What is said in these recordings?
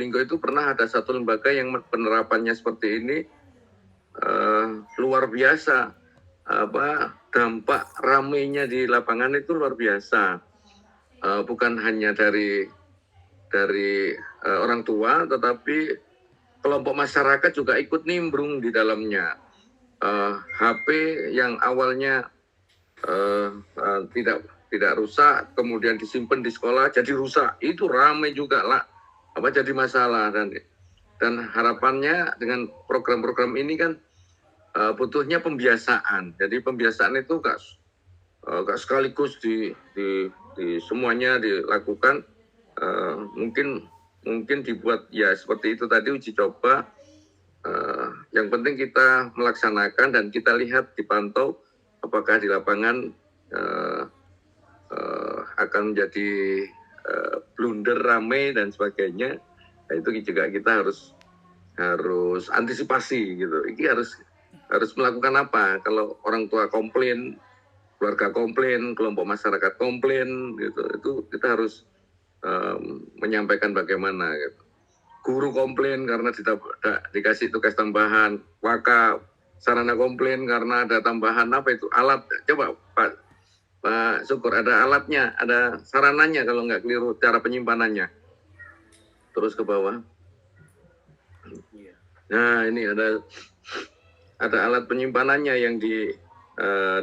Probolinggo itu pernah ada satu lembaga yang penerapannya seperti ini luar biasa. Dampak ramainya di lapangan itu luar biasa. Bukan hanya dari orang tua, tetapi kelompok masyarakat juga ikut nimbrung di dalamnya. HP yang awalnya tidak rusak, kemudian disimpan di sekolah jadi rusak, itu ramai juga lah, jadi masalah. Dan harapannya dengan program-program ini kan butuhnya pembiasaan. Jadi pembiasaan itu gak sekaligus di semuanya dilakukan. Mungkin dibuat ya seperti itu tadi, uji coba. Yang penting kita melaksanakan dan kita lihat, dipantau apakah di lapangan akan menjadi blunder, ramai dan sebagainya. Nah, itu juga kita harus antisipasi gitu. Ini harus melakukan apa? Kalau orang tua komplain, keluarga komplain, kelompok masyarakat komplain, gitu, itu kita harus menyampaikan bagaimana. Gitu. Guru komplain karena dikasih tugas tambahan, waka sarana komplain karena ada tambahan alat. Coba Pak Syukur, ada alatnya, ada sarananya kalau nggak keliru cara penyimpanannya. Terus ke bawah. Nah, ini ada alat penyimpanannya yang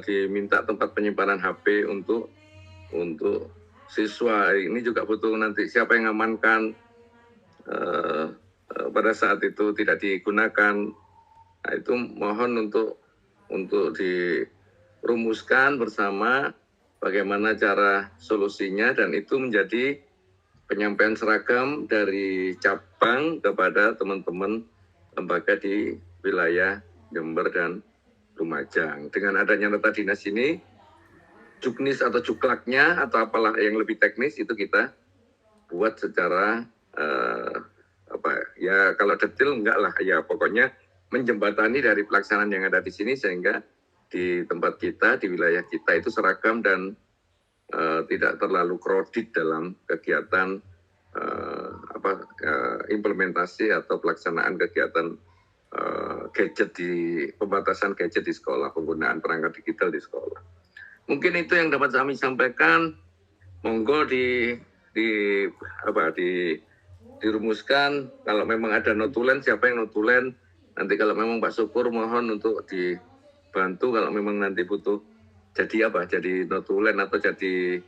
diminta tempat penyimpanan HP untuk siswa. Ini juga butuh nanti siapa yang mengamankan pada saat itu tidak digunakan. Nah, itu mohon untuk dirumuskan bersama bagaimana cara solusinya, dan itu menjadi penyampaian seragam dari cabang kepada teman-teman lembaga di wilayah Jember dan Lumajang. Dengan adanya nota dinas ini, juknis atau juklaknya atau apalah yang lebih teknis itu kita buat secara ya kalau detail enggak lah, ya pokoknya menjembatani dari pelaksanaan yang ada di sini sehingga di tempat kita, di wilayah kita itu seragam dan tidak terlalu kredit dalam kegiatan implementasi atau pelaksanaan kegiatan gadget pembatasan gadget di sekolah, penggunaan perangkat digital di sekolah. Mungkin itu yang dapat kami sampaikan. Monggo dirumuskan. Kalau memang ada notulen, siapa yang notulen? Nanti kalau memang Pak Syukur mohon untuk dibantu kalau memang nanti butuh jadi notulen atau jadi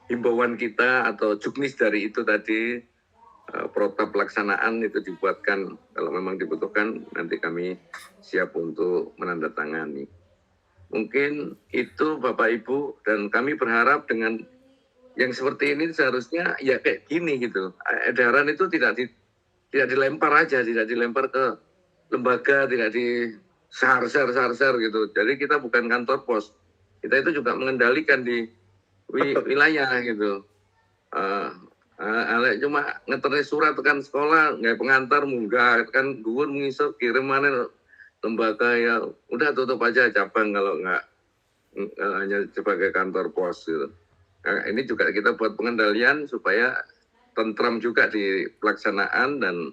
himbauan kita atau juknis dari itu tadi, protap pelaksanaan itu dibuatkan. Kalau memang dibutuhkan, nanti kami siap untuk menandatangani. Mungkin itu Bapak Ibu, dan kami berharap dengan yang seperti ini seharusnya ya kayak gini gitu. Edaran itu tidak dilempar aja, tidak dilempar ke lembaga, tidak di sar gitu. Jadi kita bukan kantor pos. Kita itu juga mengendalikan di wilayah gitu. Cuma ngeterni surat kan sekolah, nggak pengantar munggah kan, gugur mengisok kirim mana lembaga, ya udah tutup aja cabang kalau nggak hanya sebagai kantor pos gitu. Nah, ini juga kita buat pengendalian supaya tentram juga di pelaksanaan, dan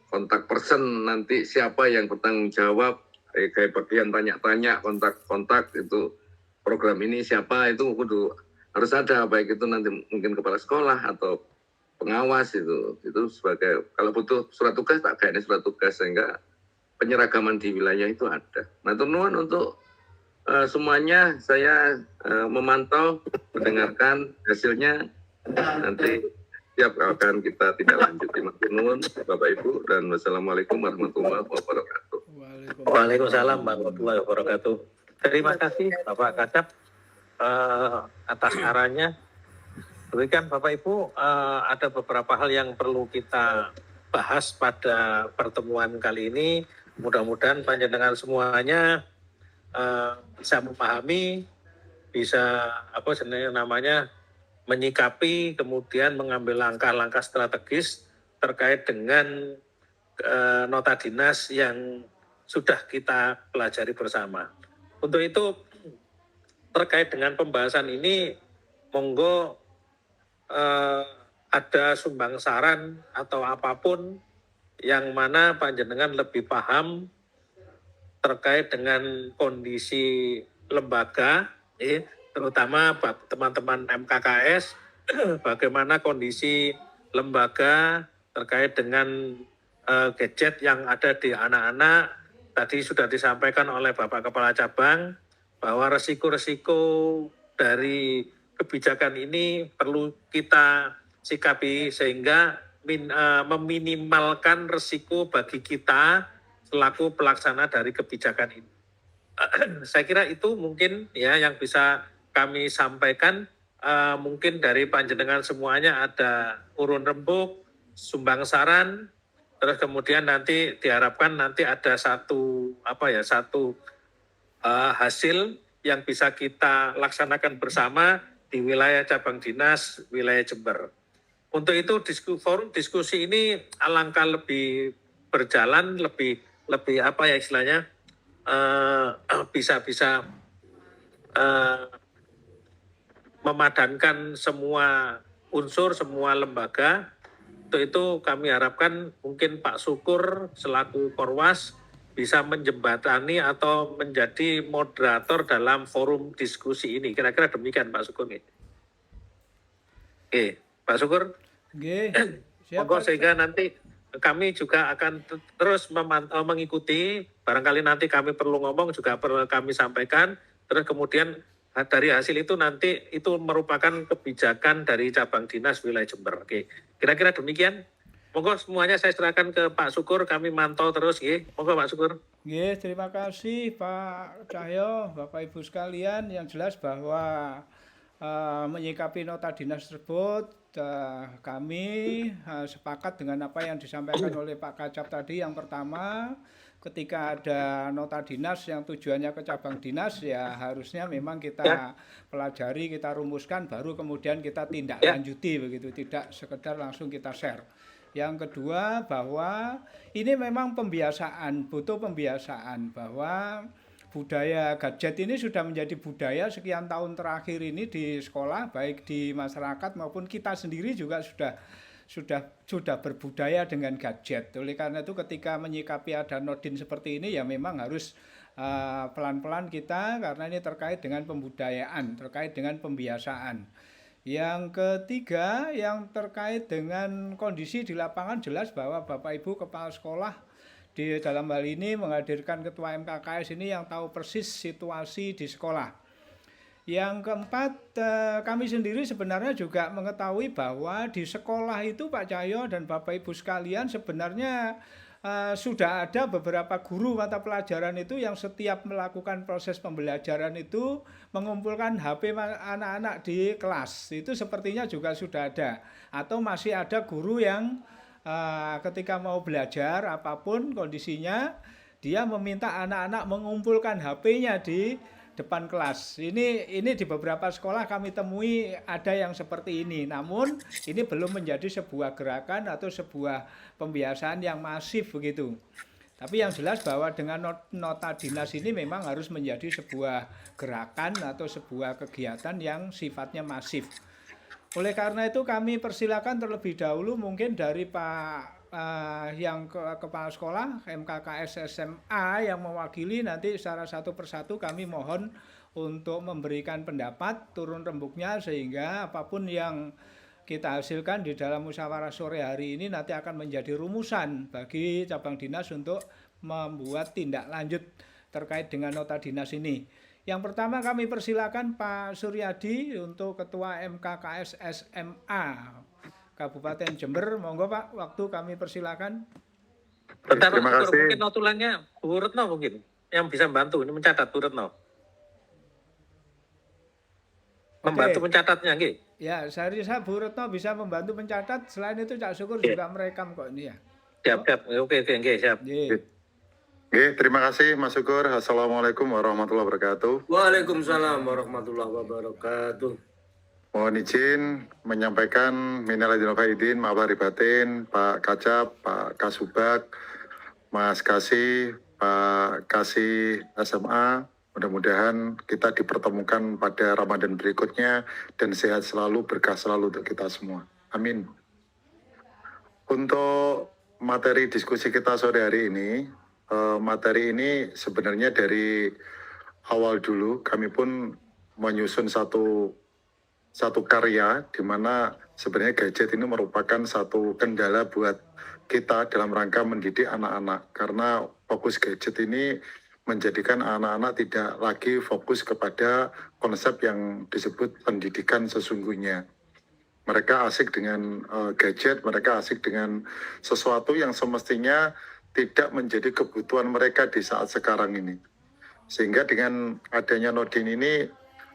kontak person nanti siapa yang bertanggung jawab, kayak bagian tanya-tanya kontak itu program ini siapa, itu kudu harus ada, baik itu nanti mungkin kepala sekolah atau pengawas itu sebagai, kalau butuh surat tugas tak kayak surat tugas, sehingga penyeragaman di wilayah itu ada. Nah, teman untuk semuanya saya memantau, mendengarkan hasilnya, nanti siap akan kita tidak lanjuti. Maklum Bapak Ibu, dan wassalamualaikum warahmatullahi wabarakatuh. Waalaikumsalam warahmatullahi wabarakatuh. Terima kasih Bapak Kasab atas sarannya. Berikan Bapak Ibu, ada beberapa hal yang perlu kita bahas pada pertemuan kali ini. Mudah-mudahan panjenengan semuanya bisa memahami, bisa menyikapi, kemudian mengambil langkah-langkah strategis terkait dengan nota dinas yang sudah kita pelajari bersama. Untuk itu, terkait dengan pembahasan ini, monggo ada sumbang saran atau apapun yang mana panjenengan lebih paham terkait dengan kondisi lembaga, terutama teman-teman MKKS, bagaimana kondisi lembaga terkait dengan gadget yang ada di anak-anak. Tadi sudah disampaikan oleh Bapak Kepala Cabang bahwa resiko-resiko dari kebijakan ini perlu kita sikapi sehingga meminimalkan resiko bagi kita selaku pelaksana dari kebijakan ini. Saya kira itu mungkin ya yang bisa kami sampaikan. Mungkin dari panjenengan semuanya ada urun rembuk, sumbang saran, terus kemudian nanti diharapkan nanti ada satu hasil yang bisa kita laksanakan bersama di wilayah cabang dinas wilayah Jember. Untuk itu forum diskusi ini alangkah lebih berjalan, lebih istilahnya bisa memadankan semua unsur, semua lembaga. Untuk itu kami harapkan mungkin Pak Syukur selaku Korwas bisa menjembatani atau menjadi moderator dalam forum diskusi ini. Kira-kira demikian Pak Syukur. Oke, Pak Syukur. Oke, Monggo sehingga nanti kami juga akan terus mengikuti, barangkali nanti kami perlu ngomong juga perlu kami sampaikan, terus kemudian dari hasil itu nanti itu merupakan kebijakan dari cabang dinas wilayah Jember. Oke, kira-kira demikian. Monggo semuanya saya serahkan ke Pak Syukur, kami mantau terus. Monggo Pak Syukur. Terima kasih Pak Cahyo, Bapak Ibu sekalian. Yang jelas bahwa menyikapi nota dinas tersebut, kami sepakat dengan apa yang disampaikan oleh Pak Kacap tadi. Yang pertama, ketika ada nota dinas yang tujuannya ke cabang dinas, ya harusnya memang kita pelajari, kita rumuskan, baru kemudian kita tindak lanjuti begitu, tidak sekedar langsung kita share. Yang kedua, bahwa ini memang pembiasaan, butuh pembiasaan, bahwa budaya gadget ini sudah menjadi budaya sekian tahun terakhir ini di sekolah, baik di masyarakat maupun kita sendiri juga sudah berbudaya dengan gadget. Oleh karena itu ketika menyikapi ada nodin seperti ini ya memang harus pelan-pelan kita, karena ini terkait dengan pembudayaan, terkait dengan pembiasaan. Yang ketiga, yang terkait dengan kondisi di lapangan, jelas bahwa Bapak Ibu Kepala Sekolah di dalam hal ini menghadirkan Ketua MKKS ini yang tahu persis situasi di sekolah. Yang keempat, kami sendiri sebenarnya juga mengetahui bahwa di sekolah itu Pak Cahyo dan Bapak Ibu sekalian sebenarnya sudah ada beberapa guru mata pelajaran itu yang setiap melakukan proses pembelajaran itu mengumpulkan HP anak-anak di kelas. Itu sepertinya juga sudah ada. Atau masih ada guru yang ketika mau belajar apapun kondisinya, dia meminta anak-anak mengumpulkan HP-nya di depan kelas. Ini di beberapa sekolah kami temui ada yang seperti ini. Namun ini belum menjadi sebuah gerakan atau sebuah pembiasaan yang masif begitu. Tapi yang jelas bahwa dengan nota dinas ini memang harus menjadi sebuah gerakan atau sebuah kegiatan yang sifatnya masif. Oleh karena itu kami persilakan terlebih dahulu mungkin dari Pak yang kepala sekolah MKKS SMA yang mewakili, nanti secara satu persatu kami mohon untuk memberikan pendapat turun rembuknya, sehingga apapun yang kita hasilkan di dalam musyawarah sore hari ini nanti akan menjadi rumusan bagi cabang dinas untuk membuat tindak lanjut terkait dengan nota dinas ini. Yang pertama kami persilakan Pak Suryadi untuk Ketua MKKS SMA Kabupaten Jember. Monggo Pak, waktu kami persilakan. Bentar, terima kasih. Mungkin notulannya Bu Retno mungkin yang bisa membantu ini mencatat, Bu Retno. Membantu mencatatnya, nggih. Ya, saya rasa Bu Retno bisa membantu mencatat. Selain itu Cak Syukur juga merekam kok ini ya. Siap. Oke, siap. Oke, terima kasih Mas Syukur. Assalamualaikum warahmatullahi wabarakatuh. Waalaikumsalam warahmatullahi wabarakatuh. Mohon izin menyampaikan minal aidin wal faizin, maaf lahir batin, Pak Kacap, Pak Kasubag, Mas Kasih, Pak Kasih SMA. Mudah-mudahan kita dipertemukan pada Ramadan berikutnya dan sehat selalu, berkah selalu untuk kita semua. Amin. Untuk materi diskusi kita sore hari ini, materi ini sebenarnya dari awal dulu kami pun menyusun satu karya di mana sebenarnya gadget ini merupakan satu kendala buat kita dalam rangka mendidik anak-anak, karena fokus gadget ini menjadikan anak-anak tidak lagi fokus kepada konsep yang disebut pendidikan sesungguhnya. Mereka asik dengan gadget, mereka asik dengan sesuatu yang semestinya tidak menjadi kebutuhan mereka di saat sekarang ini. Sehingga dengan adanya Nordin ini,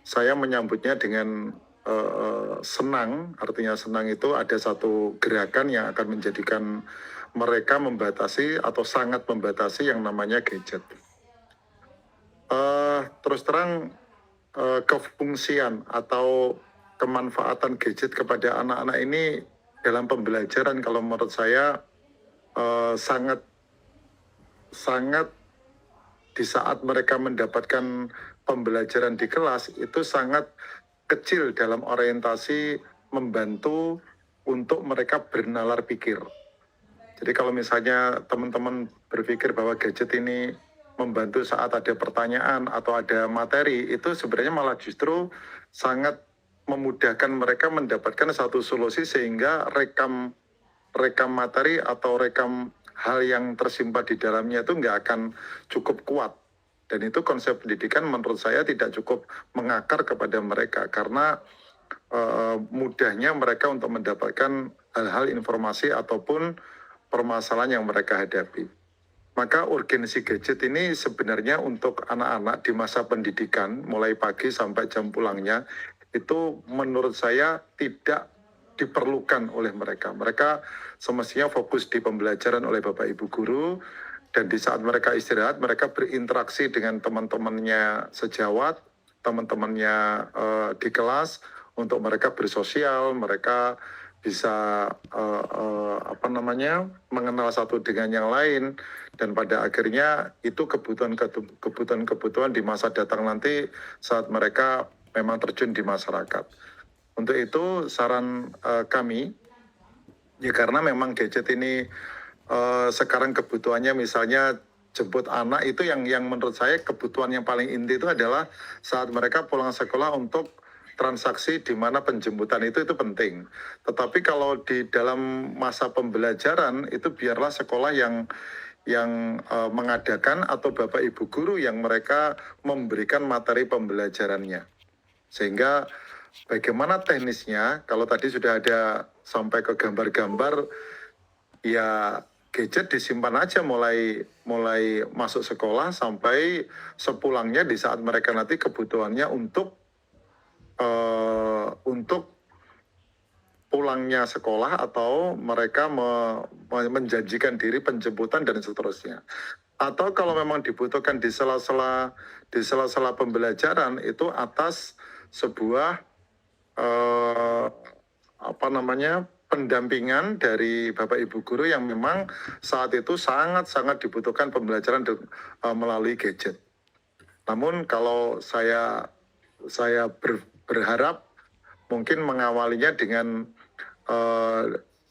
saya menyambutnya dengan senang. Artinya senang itu ada satu gerakan yang akan menjadikan mereka membatasi atau sangat membatasi yang namanya gadget. Terus terang, kefungsian atau kemanfaatan gadget kepada anak-anak ini dalam pembelajaran kalau menurut saya sangat di saat mereka mendapatkan pembelajaran di kelas itu sangat kecil dalam orientasi membantu untuk mereka bernalar pikir. Jadi kalau misalnya teman-teman berpikir bahwa gadget ini membantu saat ada pertanyaan atau ada materi, itu sebenarnya malah justru sangat memudahkan mereka mendapatkan satu solusi sehingga rekam materi atau rekam hal yang tersimpan di dalamnya itu nggak akan cukup kuat. Dan itu konsep pendidikan menurut saya tidak cukup mengakar kepada mereka karena mudahnya mereka untuk mendapatkan hal-hal informasi ataupun permasalahan yang mereka hadapi. Maka urgensi gadget ini sebenarnya untuk anak-anak di masa pendidikan mulai pagi sampai jam pulangnya itu menurut saya tidak diperlukan oleh mereka. Mereka semestinya fokus di pembelajaran oleh Bapak Ibu guru, dan di saat mereka istirahat, mereka berinteraksi dengan teman-temannya sejawat, teman-temannya di kelas, untuk mereka bersosial, mereka bisa mengenal satu dengan yang lain, dan pada akhirnya itu kebutuhan di masa datang nanti saat mereka memang terjun di masyarakat. Untuk itu saran kami, ya karena memang gadget ini sekarang kebutuhannya misalnya jemput anak itu yang menurut saya kebutuhan yang paling inti itu adalah saat mereka pulang sekolah untuk transaksi di mana penjemputan itu penting. Tetapi kalau di dalam masa pembelajaran itu biarlah sekolah yang mengadakan atau Bapak Ibu guru yang mereka memberikan materi pembelajarannya. Sehingga bagaimana teknisnya, kalau tadi sudah ada sampai ke gambar-gambar, ya gadget disimpan aja mulai masuk sekolah sampai sepulangnya di saat mereka nanti kebutuhannya untuk pulangnya sekolah atau mereka menjanjikan diri penjemputan dan seterusnya. Atau kalau memang dibutuhkan di sela-sela pembelajaran itu atas sebuah pendampingan dari Bapak Ibu guru yang memang saat itu sangat dibutuhkan pembelajaran melalui gadget. Namun kalau saya berharap mungkin mengawalinya dengan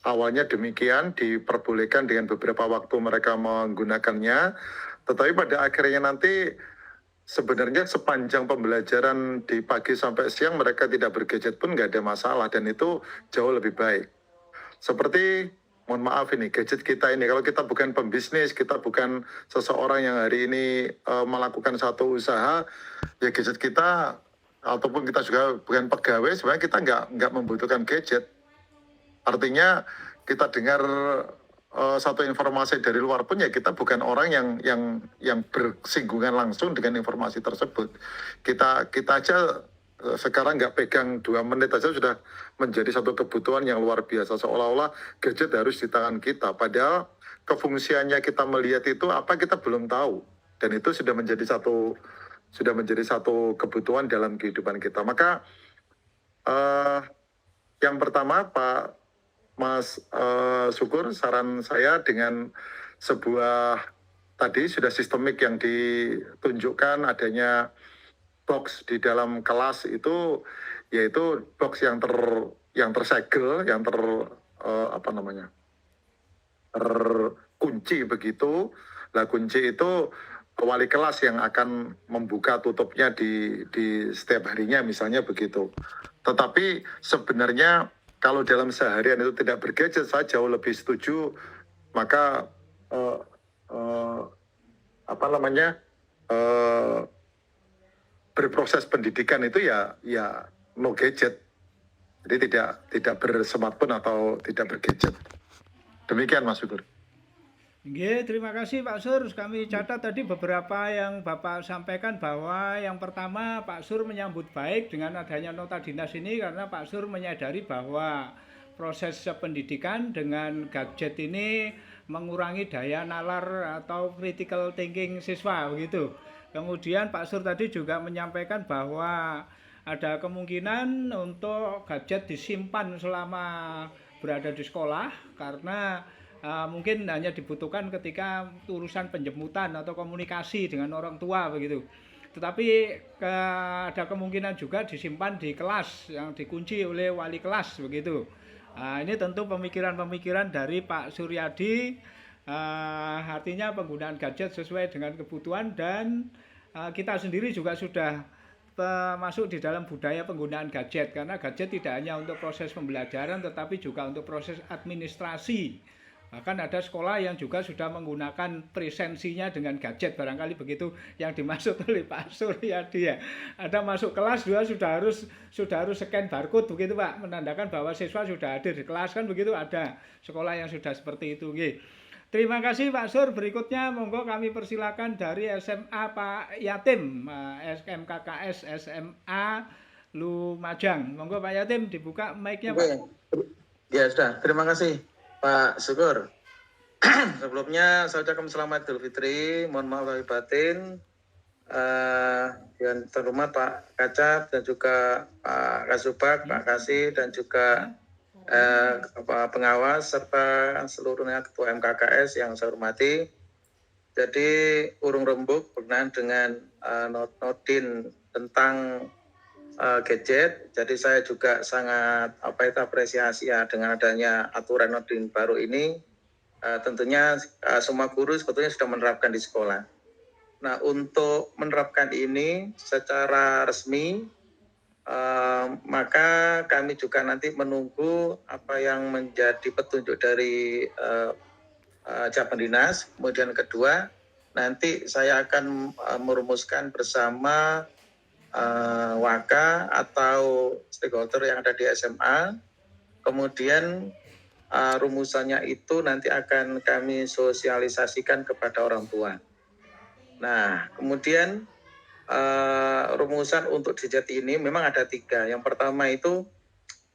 awalnya demikian, diperbolehkan dengan beberapa waktu mereka menggunakannya, tetapi pada akhirnya nanti sebenarnya sepanjang pembelajaran di pagi sampai siang mereka tidak bergadget pun nggak ada masalah, dan itu jauh lebih baik. Seperti, mohon maaf ini, gadget kita ini, kalau kita bukan pembisnis, kita bukan seseorang yang hari ini melakukan satu usaha, ya gadget kita, ataupun kita juga bukan pegawai, sebenarnya kita nggak membutuhkan gadget. Artinya kita dengar satu informasi dari luar pun ya kita bukan orang yang bersinggungan langsung dengan informasi tersebut. Kita aja sekarang nggak pegang 2 menit aja sudah menjadi satu kebutuhan yang luar biasa, seolah-olah gadget harus di tangan kita, padahal kefungsiannya kita melihat itu apa kita belum tahu, dan itu sudah menjadi satu kebutuhan dalam kehidupan kita. Maka yang pertama Pak Mas Syukur, saran saya dengan sebuah tadi sudah sistemik yang ditunjukkan adanya box di dalam kelas itu, yaitu box yang tersegel, terkunci begitu. Lah kunci itu wali kelas yang akan membuka tutupnya di setiap harinya misalnya begitu. Tetapi sebenarnya kalau dalam seharian itu tidak bergadget, saya jauh lebih setuju. Maka eh, eh, apa namanya berproses pendidikan itu ya no gadget. Jadi tidak bersmartphone atau tidak bergadget. Demikian Mas Syukur. Nggih, terima kasih Pak Sur. Kami catat tadi beberapa yang Bapak sampaikan bahwa yang pertama Pak Sur menyambut baik dengan adanya nota dinas ini karena Pak Sur menyadari bahwa proses pendidikan dengan gadget ini mengurangi daya nalar atau critical thinking siswa begitu. Kemudian Pak Sur tadi juga menyampaikan bahwa ada kemungkinan untuk gadget disimpan selama berada di sekolah karena mungkin hanya dibutuhkan ketika urusan penjemputan atau komunikasi dengan orang tua begitu. Tetapi ada kemungkinan juga disimpan di kelas yang dikunci oleh wali kelas begitu. Ini tentu pemikiran-pemikiran dari Pak Suryadi, artinya penggunaan gadget sesuai dengan kebutuhan dan kita sendiri juga sudah masuk di dalam budaya penggunaan gadget karena gadget tidak hanya untuk proses pembelajaran tetapi juga untuk proses administrasi. Bahkan ada sekolah yang juga sudah menggunakan presensinya dengan gadget, barangkali begitu yang dimaksud oleh Pak Suryadi ya. Ada masuk kelas juga sudah harus scan barcode begitu Pak, menandakan bahwa siswa sudah hadir di kelas kan begitu, ada sekolah yang sudah seperti itu. Terima kasih Pak Sur. Berikutnya monggo kami persilakan dari SMA Pak Yatim, SMKKS SMA Lumajang. Monggo Pak Yatim dibuka mic-nya Pak. Ya sudah, terima kasih Pak Syukur. Sebelumnya saya ucapkan selamat Idul Fitri, mohon maaf lahir batin. Yang terhormat Pak Kacap dan juga Pak Kasubag, Pak Kasih dan juga pengawas serta seluruhnya ketua MKKS yang saya hormati. Jadi urung rembuk berkenaan dengan notin tentang gadget. Jadi saya juga sangat apresiasi ya dengan adanya aturan notin baru ini. Tentunya semua guru sebetulnya sudah menerapkan di sekolah. Nah, untuk menerapkan ini secara resmi, maka kami juga nanti menunggu apa yang menjadi petunjuk dari Jaban Dinas. Kemudian kedua, nanti saya akan merumuskan bersama Waka atau stakeholder yang ada di SMA. Kemudian rumusannya itu nanti akan kami sosialisasikan kepada orang tua. Nah, kemudian rumusan untuk gadget ini memang ada 3. Yang pertama itu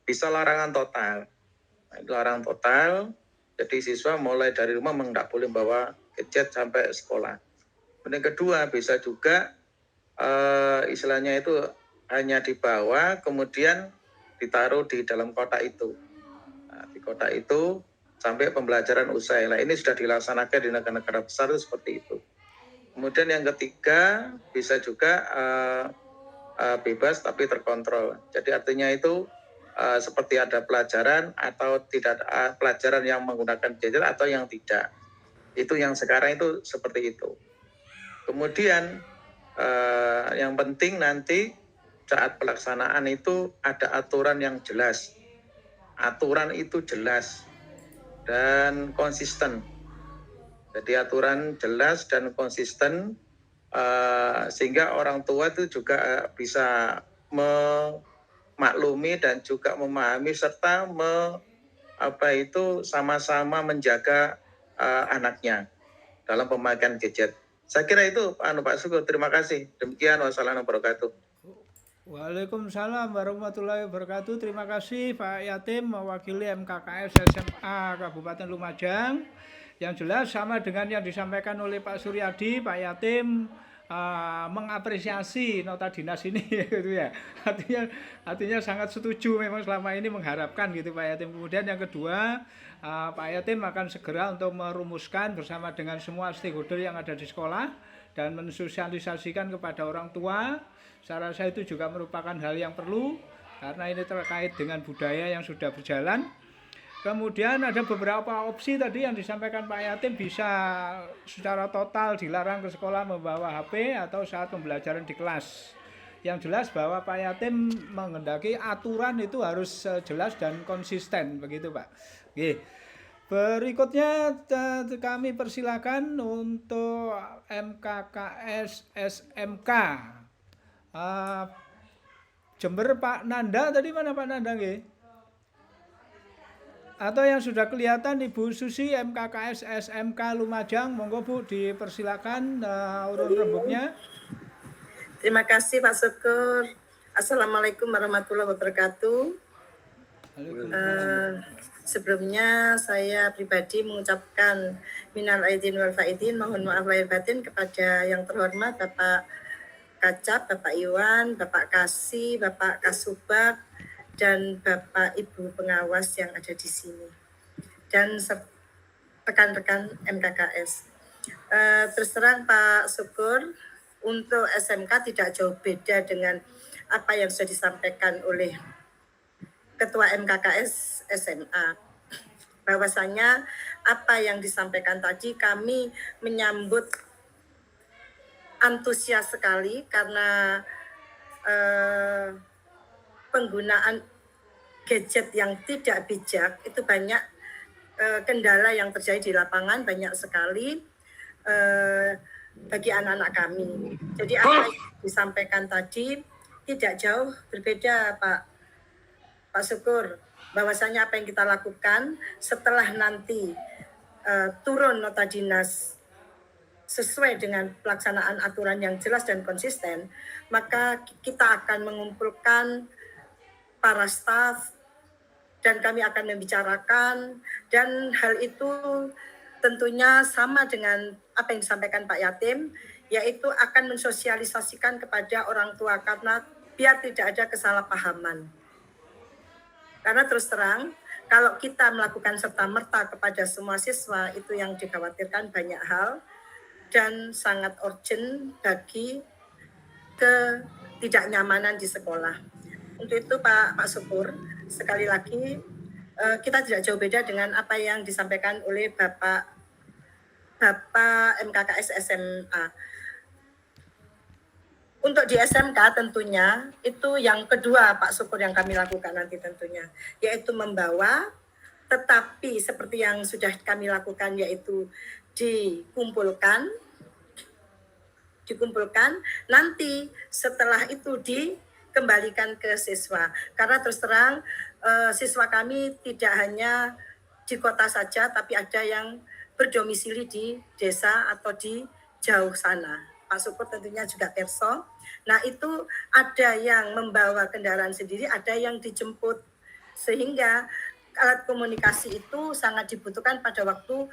bisa larangan total. Larangan total, jadi siswa mulai dari rumah memang tidak boleh bawa gadget sampai sekolah. Kemudian kedua bisa juga istilahnya itu hanya dibawa kemudian ditaruh di dalam kotak itu. Nah, di kotak itu sampai pembelajaran usai. Nah, ini sudah dilaksanakan di negara-negara besar itu seperti itu. Kemudian yang ketiga bisa juga bebas tapi terkontrol. Jadi artinya itu seperti ada pelajaran atau tidak ada pelajaran yang menggunakan gadget atau yang tidak. Itu yang sekarang itu seperti itu. Kemudian yang penting nanti saat pelaksanaan itu ada aturan yang jelas. Aturan itu jelas dan konsisten. Jadi aturan jelas dan konsisten sehingga orang tua itu juga bisa memaklumi dan juga memahami serta sama-sama menjaga anaknya dalam pemakaian gadget. Saya kira itu Pak Syukur. Terima kasih. Demikian wassalamualaikum warahmatullahi wabarakatuh. Waalaikumsalam warahmatullahi wabarakatuh. Terima kasih Pak Yatim mewakili MKKS SMA Kabupaten Lumajang. Yang jelas sama dengan yang disampaikan oleh Pak Suryadi, Pak Yatim mengapresiasi nota dinas ini gitu ya. Artinya sangat setuju, memang selama ini mengharapkan gitu Pak Yatim. Kemudian yang kedua, Pak Yatim akan segera untuk merumuskan bersama dengan semua stakeholder yang ada di sekolah dan mensosialisasikan kepada orang tua. Saya rasa itu juga merupakan hal yang perlu karena ini terkait dengan budaya yang sudah berjalan. Kemudian ada beberapa opsi tadi yang disampaikan Pak Yatim, bisa secara total dilarang ke sekolah membawa HP atau saat pembelajaran di kelas. Yang jelas bahwa Pak Yatim menghendaki aturan itu harus jelas dan konsisten, begitu Pak. Oke. Berikutnya kami persilakan untuk MKKS SMK. Jember Pak Nanda, tadi mana Pak Nanda nggih? Atau yang sudah kelihatan Ibu Susi MKKS SMK Lumajang, monggo Bu dipersilakan urun rembuknya. Terima kasih Pak Syukur. Assalamualaikum warahmatullahi wabarakatuh. Sebelumnya saya pribadi mengucapkan minal aidin wal faidin, mohon maaf lahir batin kepada yang terhormat Bapak Kacap, Bapak Iwan, Bapak Kasih, Bapak Kasubag, dan Bapak Ibu pengawas yang ada di sini, dan rekan-rekan MKKS. Terus terang Pak Syukur, untuk SMK tidak jauh beda dengan apa yang sudah disampaikan oleh Ketua MKKS SMA. Bahwasanya apa yang disampaikan tadi kami menyambut antusias sekali, karena penggunaan gadget yang tidak bijak itu banyak kendala yang terjadi di lapangan, banyak sekali bagi anak-anak kami. Jadi apa yang disampaikan tadi tidak jauh berbeda Pak Syukur, bahwasanya apa yang kita lakukan setelah nanti turun nota dinas sesuai dengan pelaksanaan aturan yang jelas dan konsisten, maka kita akan mengumpulkan para staf dan kami akan membicarakan, dan hal itu tentunya sama dengan apa yang disampaikan Pak Yatim, yaitu akan mensosialisasikan kepada orang tua karena biar tidak ada kesalahpahaman. Karena terus terang, kalau kita melakukan serta-merta kepada semua siswa, itu yang dikhawatirkan banyak hal dan sangat urgent bagi ketidaknyamanan di sekolah. Untuk itu Pak Syukur, sekali lagi kita tidak jauh beda dengan apa yang disampaikan oleh Bapak MKKS SMA. Untuk di SMK tentunya itu yang kedua Pak Syukur yang kami lakukan nanti tentunya, yaitu membawa, tetapi seperti yang sudah kami lakukan yaitu dikumpulkan, nanti setelah itu dikembalikan ke siswa. Karena terus terang siswa kami tidak hanya di kota saja, tapi ada yang berdomisili di desa atau di jauh sana. Pak Syukur tentunya juga perso. Nah itu ada yang membawa kendaraan sendiri, ada yang dijemput. Sehingga alat komunikasi itu sangat dibutuhkan pada waktu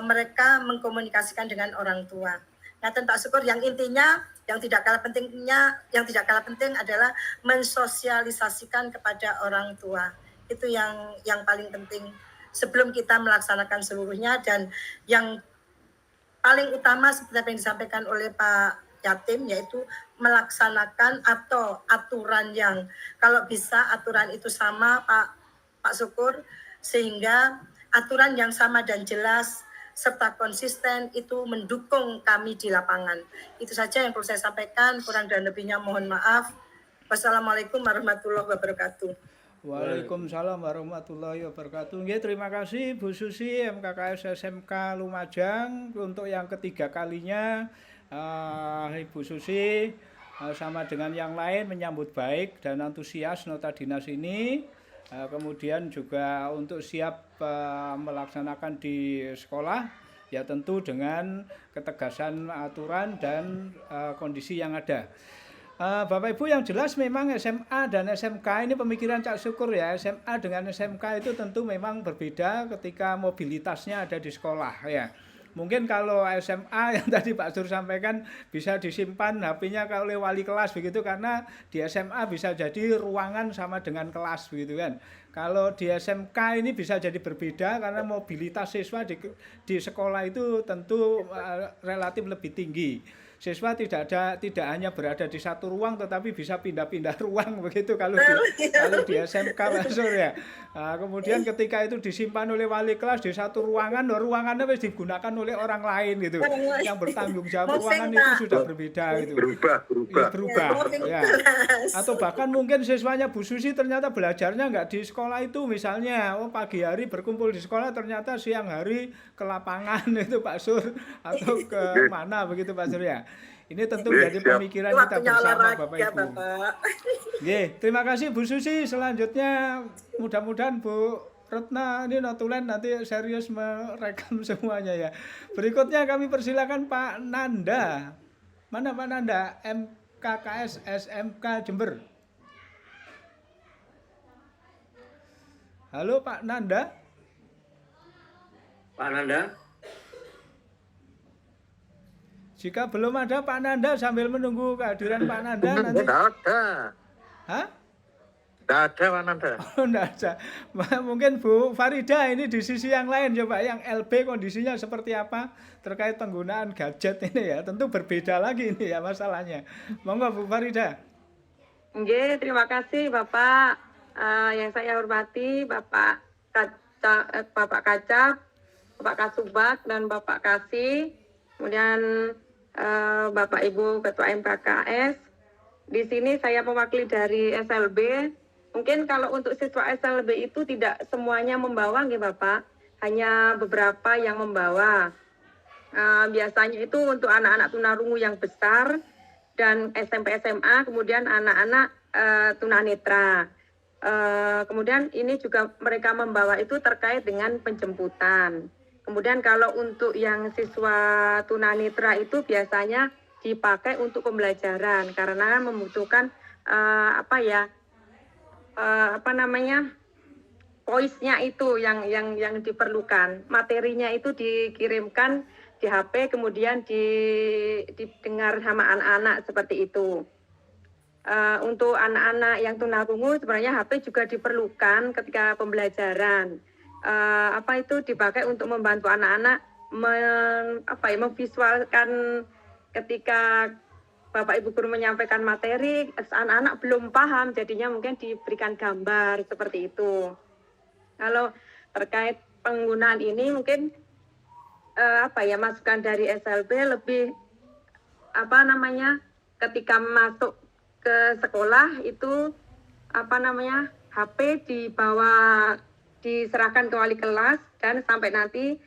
mereka mengkomunikasikan dengan orang tua. Nah, Pak Syukur, yang intinya yang tidak kalah penting adalah mensosialisasikan kepada orang tua. Itu yang paling penting sebelum kita melaksanakan seluruhnya. Dan yang paling utama seperti apa yang disampaikan oleh Pak Yatim, yaitu melaksanakan atau aturan yang kalau bisa aturan itu sama Pak Syukur, sehingga aturan yang sama dan jelas serta konsisten itu mendukung kami di lapangan. Itu saja yang perlu saya sampaikan, kurang dan lebihnya mohon maaf. Wassalamualaikum warahmatullahi wabarakatuh. Waalaikumsalam warahmatullahi wabarakatuh. Nggih, terima kasih Bu Susi MKKS SMK Lumajang untuk yang ketiga kalinya. Ibu Susi sama dengan yang lain menyambut baik dan antusias nota dinas ini. Kemudian juga untuk siap melaksanakan di sekolah, ya tentu dengan ketegasan aturan dan kondisi yang ada. Bapak Ibu, yang jelas memang SMA dan SMK ini pemikiran Cak Syukur ya, SMA dengan SMK itu tentu memang berbeda ketika mobilitasnya ada di sekolah ya. Mungkin kalau SMA yang tadi Pak Sur sampaikan bisa disimpan HP-nya oleh wali kelas begitu, karena di SMA bisa jadi ruangan sama dengan kelas begitu kan. Kalau di SMK ini bisa jadi berbeda karena mobilitas siswa di sekolah itu tentu relatif lebih tinggi. siswa tidak hanya berada di satu ruang tetapi bisa pindah-pindah ruang begitu kalau di SMK Pak Sur ya. Nah, kemudian ketika itu disimpan oleh wali kelas di satu ruangan, ruangannya wis digunakan oleh orang lain gitu. Yang bertanggung jawab ruangan itu sudah berbeda gitu. Berubah ya. Atau bahkan mungkin siswanya Bu Susi ternyata belajarnya nggak di sekolah itu misalnya, pagi hari berkumpul di sekolah, ternyata siang hari ke lapangan itu Pak Sur, atau ke mana begitu Pak Sur ya. Ini tentu menjadi pemikiran kita bersama Bapak Ibu. Terima kasih Bu Susi. Selanjutnya mudah-mudahan Bu Retna ini notulen nanti serius merekam semuanya ya. Berikutnya kami persilakan Pak Nanda. Mana Pak Nanda? MKKS SMK Jember. Halo Pak Nanda. Pak Nanda. Jika belum ada Pak Nanda, sambil menunggu kehadiran Pak Nanda nanti. Tidak ada. Hah? Tidak ada Pak Nanda. Oh, enggak ada. Mungkin Bu Farida ini di sisi yang lain coba, yang LB kondisinya seperti apa terkait penggunaan gadget ini ya. Tentu berbeda lagi ini ya masalahnya. Monggo Bu Farida. Nggih, terima kasih Bapak. Yang saya hormati Bapak Kacap, Bapak Kasubag dan Bapak Kasih. Kemudian Bapak Ibu Ketua MKKS. Di sini saya mewakili dari SLB. Mungkin kalau untuk siswa SLB itu tidak semuanya membawa, nggih Bapak. Hanya beberapa yang membawa. Biasanya itu untuk anak-anak tunarungu yang besar dan SMP SMA, kemudian anak-anak tunanetra. Kemudian ini juga mereka membawa itu terkait dengan penjemputan. Kemudian kalau untuk yang siswa tunanetra itu biasanya dipakai untuk pembelajaran karena membutuhkan voice-nya itu yang diperlukan. Materinya itu dikirimkan di HP kemudian didengar sama anak-anak seperti itu. Untuk anak-anak yang tunarungu sebenarnya HP juga diperlukan ketika pembelajaran. Dipakai untuk membantu anak-anak memvisualkan ketika Bapak Ibu guru menyampaikan materi, anak-anak belum paham, jadinya mungkin diberikan gambar seperti itu. Kalau terkait penggunaan ini mungkin masukan dari SLB lebih ketika masuk ke sekolah itu HP diserahkan ke wali kelas dan sampai nanti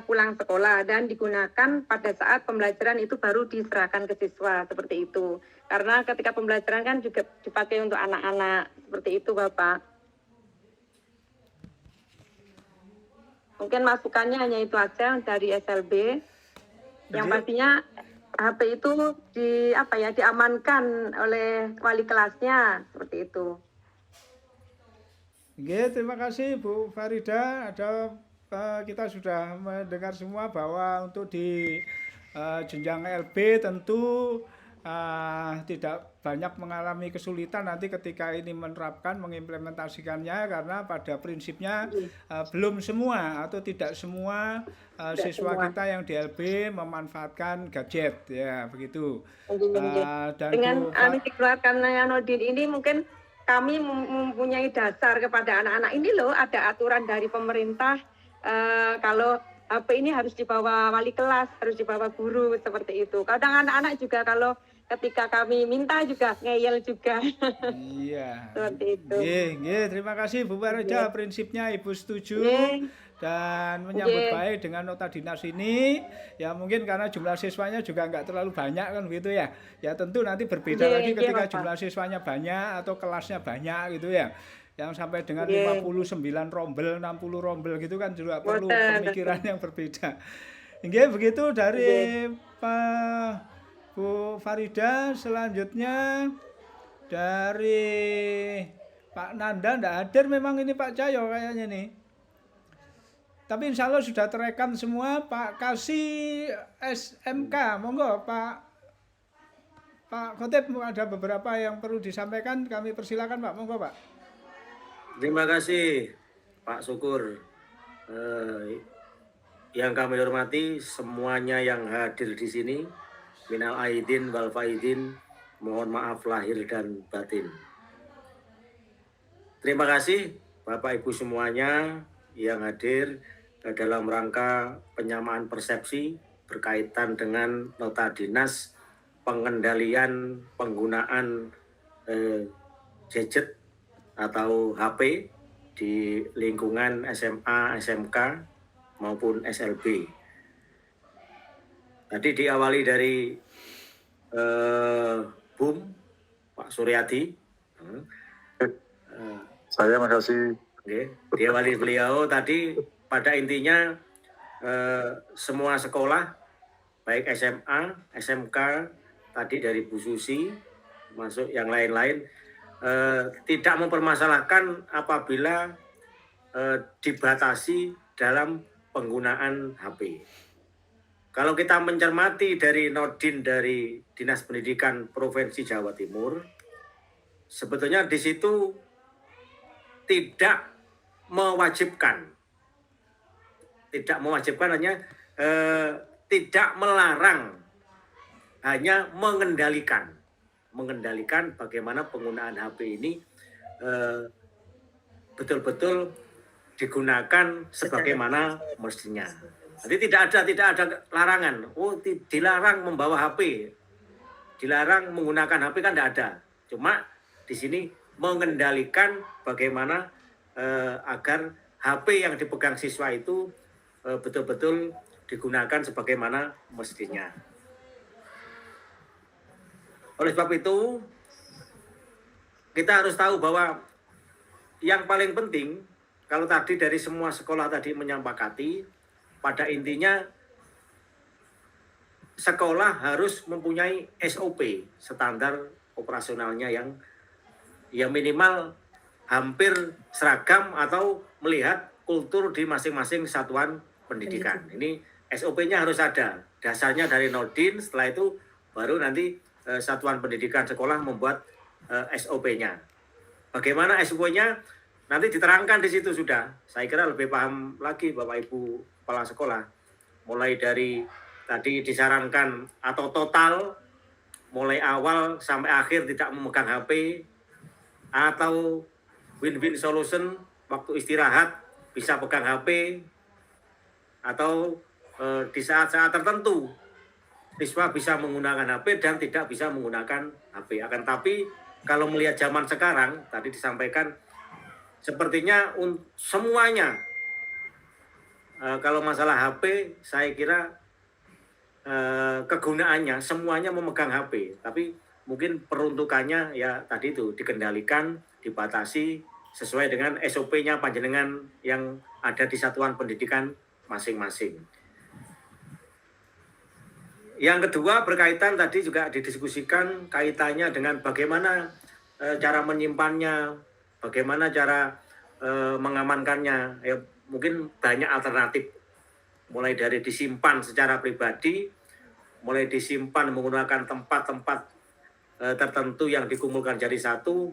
pulang sekolah dan digunakan pada saat pembelajaran itu baru diserahkan ke siswa seperti itu. Karena ketika pembelajaran kan juga dipakai untuk anak-anak seperti itu Bapak. Mungkin masukannya hanya itu aja dari SLB. Yang pastinya HP itu diamankan oleh wali kelasnya seperti itu. Oke, terima kasih Bu Farida. Kita sudah mendengar semua bahwa untuk di jenjang LB tentu tidak banyak mengalami kesulitan nanti ketika ini menerapkan, mengimplementasikannya, karena pada prinsipnya belum semua atau tidak semua siswa kita yang di LB memanfaatkan gadget ya begitu. Dan dengan dikeluarkan Nodin ini mungkin kami mempunyai dasar kepada anak-anak ini loh, ada aturan dari pemerintah kalau HP ini harus dibawa wali kelas, harus dibawa guru seperti itu. Kadang anak-anak juga kalau ketika kami minta juga ngeyel juga. Iya. Seperti itu. Terima kasih Bu Farida, prinsipnya Ibu setuju. Dan menyambut baik dengan nota dinas ini. Ya mungkin karena jumlah siswanya juga nggak terlalu banyak kan gitu ya. Ya tentu nanti berbeda lagi ketika jumlah siswanya banyak atau kelasnya banyak gitu ya. Yang sampai dengan 59 rombel, 60 rombel gitu kan juga perlu pemikiran yang berbeda. Begitu dari Bu Farida. Selanjutnya dari Pak Nanda nggak hadir memang ini Pak Cahyo kayaknya nih. Tapi insya Allah sudah terekam semua. Pak Kasih SMK, monggo Pak Khotib, ada beberapa yang perlu disampaikan, kami persilakan Pak, monggo Pak. Terima kasih Pak Syukur. Yang kami hormati semuanya yang hadir di sini, Minal aidin wal faidin. Mohon maaf lahir dan batin. Terima kasih Bapak Ibu semuanya yang hadir dalam rangka penyamaan persepsi berkaitan dengan nota dinas pengendalian penggunaan gadget atau HP di lingkungan SMA, SMK maupun SLB. Tadi diawali dari BUM Pak Suryadi. Saya makasih. Oke, diawali beliau tadi pada intinya semua sekolah baik SMA, SMK tadi dari Bu Susi masuk yang lain-lain tidak mempermasalahkan apabila dibatasi dalam penggunaan HP. Kalau kita mencermati dari Nodin dari Dinas Pendidikan Provinsi Jawa Timur, sebetulnya di situ tidak mewajibkan hanya tidak melarang, hanya mengendalikan bagaimana penggunaan HP ini betul-betul digunakan sebagaimana mestinya. Jadi tidak ada larangan. Dilarang membawa HP, dilarang menggunakan HP kan tidak ada. Cuma di sini mengendalikan bagaimana agar HP yang dipegang siswa itu betul-betul digunakan sebagaimana mestinya. Oleh sebab itu, kita harus tahu bahwa yang paling penting, kalau tadi dari semua sekolah tadi menyepakati, pada intinya sekolah harus mempunyai SOP, standar operasionalnya yang minimal hampir seragam atau melihat kultur di masing-masing satuan pendidikan. Ini SOP-nya harus ada. Dasarnya dari Nodin, setelah itu baru nanti satuan pendidikan sekolah membuat SOP-nya. Bagaimana SOP-nya? Nanti diterangkan di situ sudah. Saya kira lebih paham lagi Bapak Ibu Kepala Sekolah. Mulai dari tadi disarankan atau total, mulai awal sampai akhir tidak memegang HP, atau win-win solution, waktu istirahat bisa pegang HP, atau di saat-saat tertentu siswa bisa menggunakan HP dan tidak bisa menggunakan HP. Akan tapi kalau melihat zaman sekarang, tadi disampaikan sepertinya semuanya kalau masalah HP saya kira kegunaannya semuanya memegang HP, tapi mungkin peruntukannya ya tadi itu dikendalikan, dibatasi sesuai dengan SOP-nya panjenengan yang ada di satuan pendidikan masing-masing. Yang kedua berkaitan tadi juga didiskusikan kaitannya dengan bagaimana cara menyimpannya, bagaimana cara mengamankannya. Ya, mungkin banyak alternatif, mulai dari disimpan secara pribadi, mulai disimpan menggunakan tempat-tempat tertentu yang dikumpulkan jadi satu,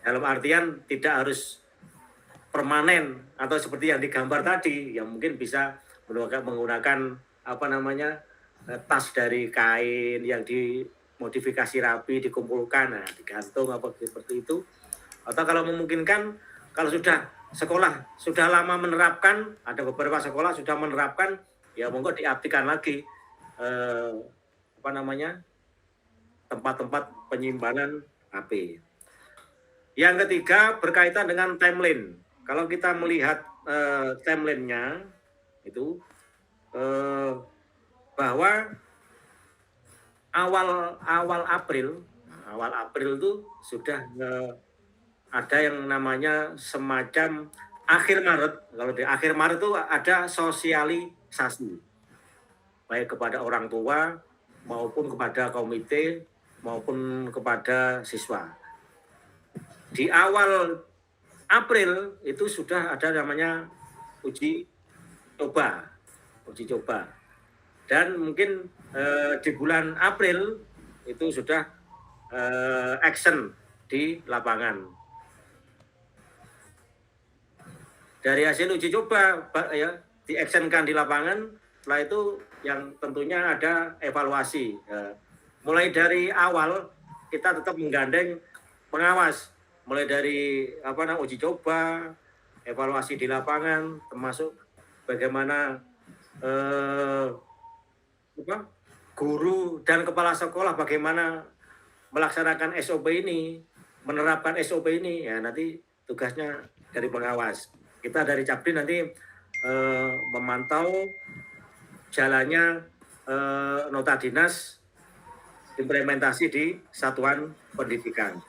dalam artian tidak harus permanen atau seperti yang digambar tadi, yang mungkin bisa menggunakan tas dari kain yang dimodifikasi rapi, dikumpulkan, digantung apa seperti itu. Atau kalau memungkinkan, kalau sekolah sudah lama menerapkan, ada beberapa sekolah sudah menerapkan, ya monggo diaktifkan lagi tempat-tempat penyimpanan HP. Yang ketiga berkaitan dengan timeline. Kalau kita melihat timelinenya itu bahwa awal April itu sudah ada yang namanya semacam akhir Maret. Kalau di akhir Maret itu ada sosialisasi baik kepada orang tua maupun kepada komite maupun kepada siswa. Di awal April itu sudah ada namanya uji coba. Dan mungkin di bulan April itu sudah action di lapangan. Dari hasil uji coba ya di actionkan di lapangan, setelah itu yang tentunya ada evaluasi. Mulai dari awal kita tetap menggandeng pengawas, mulai dari uji coba, evaluasi di lapangan, termasuk bagaimana guru dan kepala sekolah bagaimana melaksanakan SOP ini, menerapkan SOP ini, ya nanti tugasnya dari pengawas. Kita dari Capdi nanti memantau jalannya nota dinas implementasi di satuan pendidikan.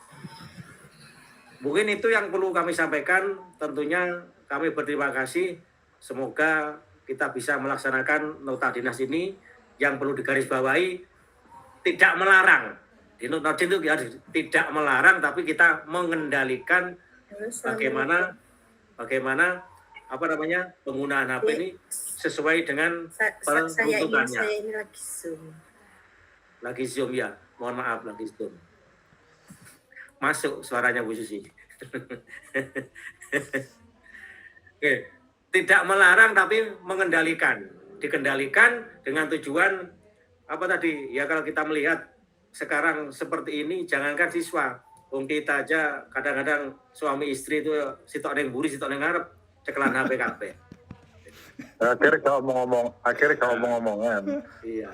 Mungkin itu yang perlu kami sampaikan. Tentunya kami berterima kasih. Semoga kita bisa melaksanakan nota dinas ini yang perlu digarisbawahi tidak melarang. Di nota dinas itu tidak melarang, tapi kita mengendalikan bagaimana penggunaan HP ini sesuai dengan peruntukannya. Saya ini lagi Zoom. Lagi Zoom ya, mohon maaf lagi Zoom. Masuk suaranya Bu Susi. Oke, tidak melarang tapi mengendalikan. Dikendalikan dengan tujuan apa tadi? Ya kalau kita melihat sekarang seperti ini, jangankan siswa, kita aja kadang-kadang suami istri itu sitok neng buri, sitok neng ngarep, ceklan HP kabeh. Akhirnya kau ngomong-ngomongan. Iya.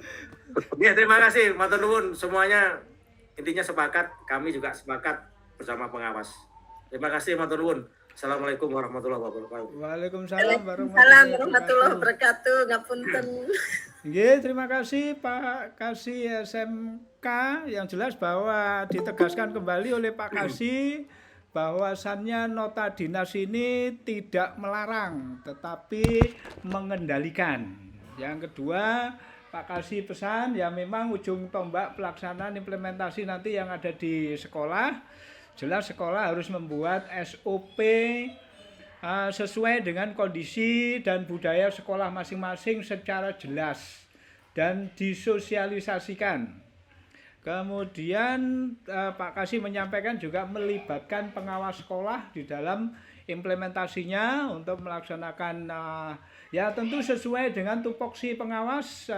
Ya, terima kasih, matur nuwun semuanya. Intinya sepakat, kami juga sepakat bersama pengawas. Terima kasih, matur nuwun. Assalamualaikum warahmatullahi wabarakatuh. Waalaikumsalam warahmatullahi wabarakatuh. Ngapunten. Nggih, terima kasih Pak Kasih SMK. Yang jelas bahwa ditegaskan kembali oleh Pak Kasih bahwasannya nota dinas ini tidak melarang tetapi mengendalikan. Yang kedua, Pak Kasih pesan ya memang ujung tombak pelaksanaan implementasi nanti yang ada di sekolah. Jelas sekolah harus membuat SOP sesuai dengan kondisi dan budaya sekolah masing-masing secara jelas dan disosialisasikan. Kemudian Pak Kasih menyampaikan juga melibatkan pengawas sekolah di dalam implementasinya untuk melaksanakan ya tentu sesuai dengan tupoksi pengawas,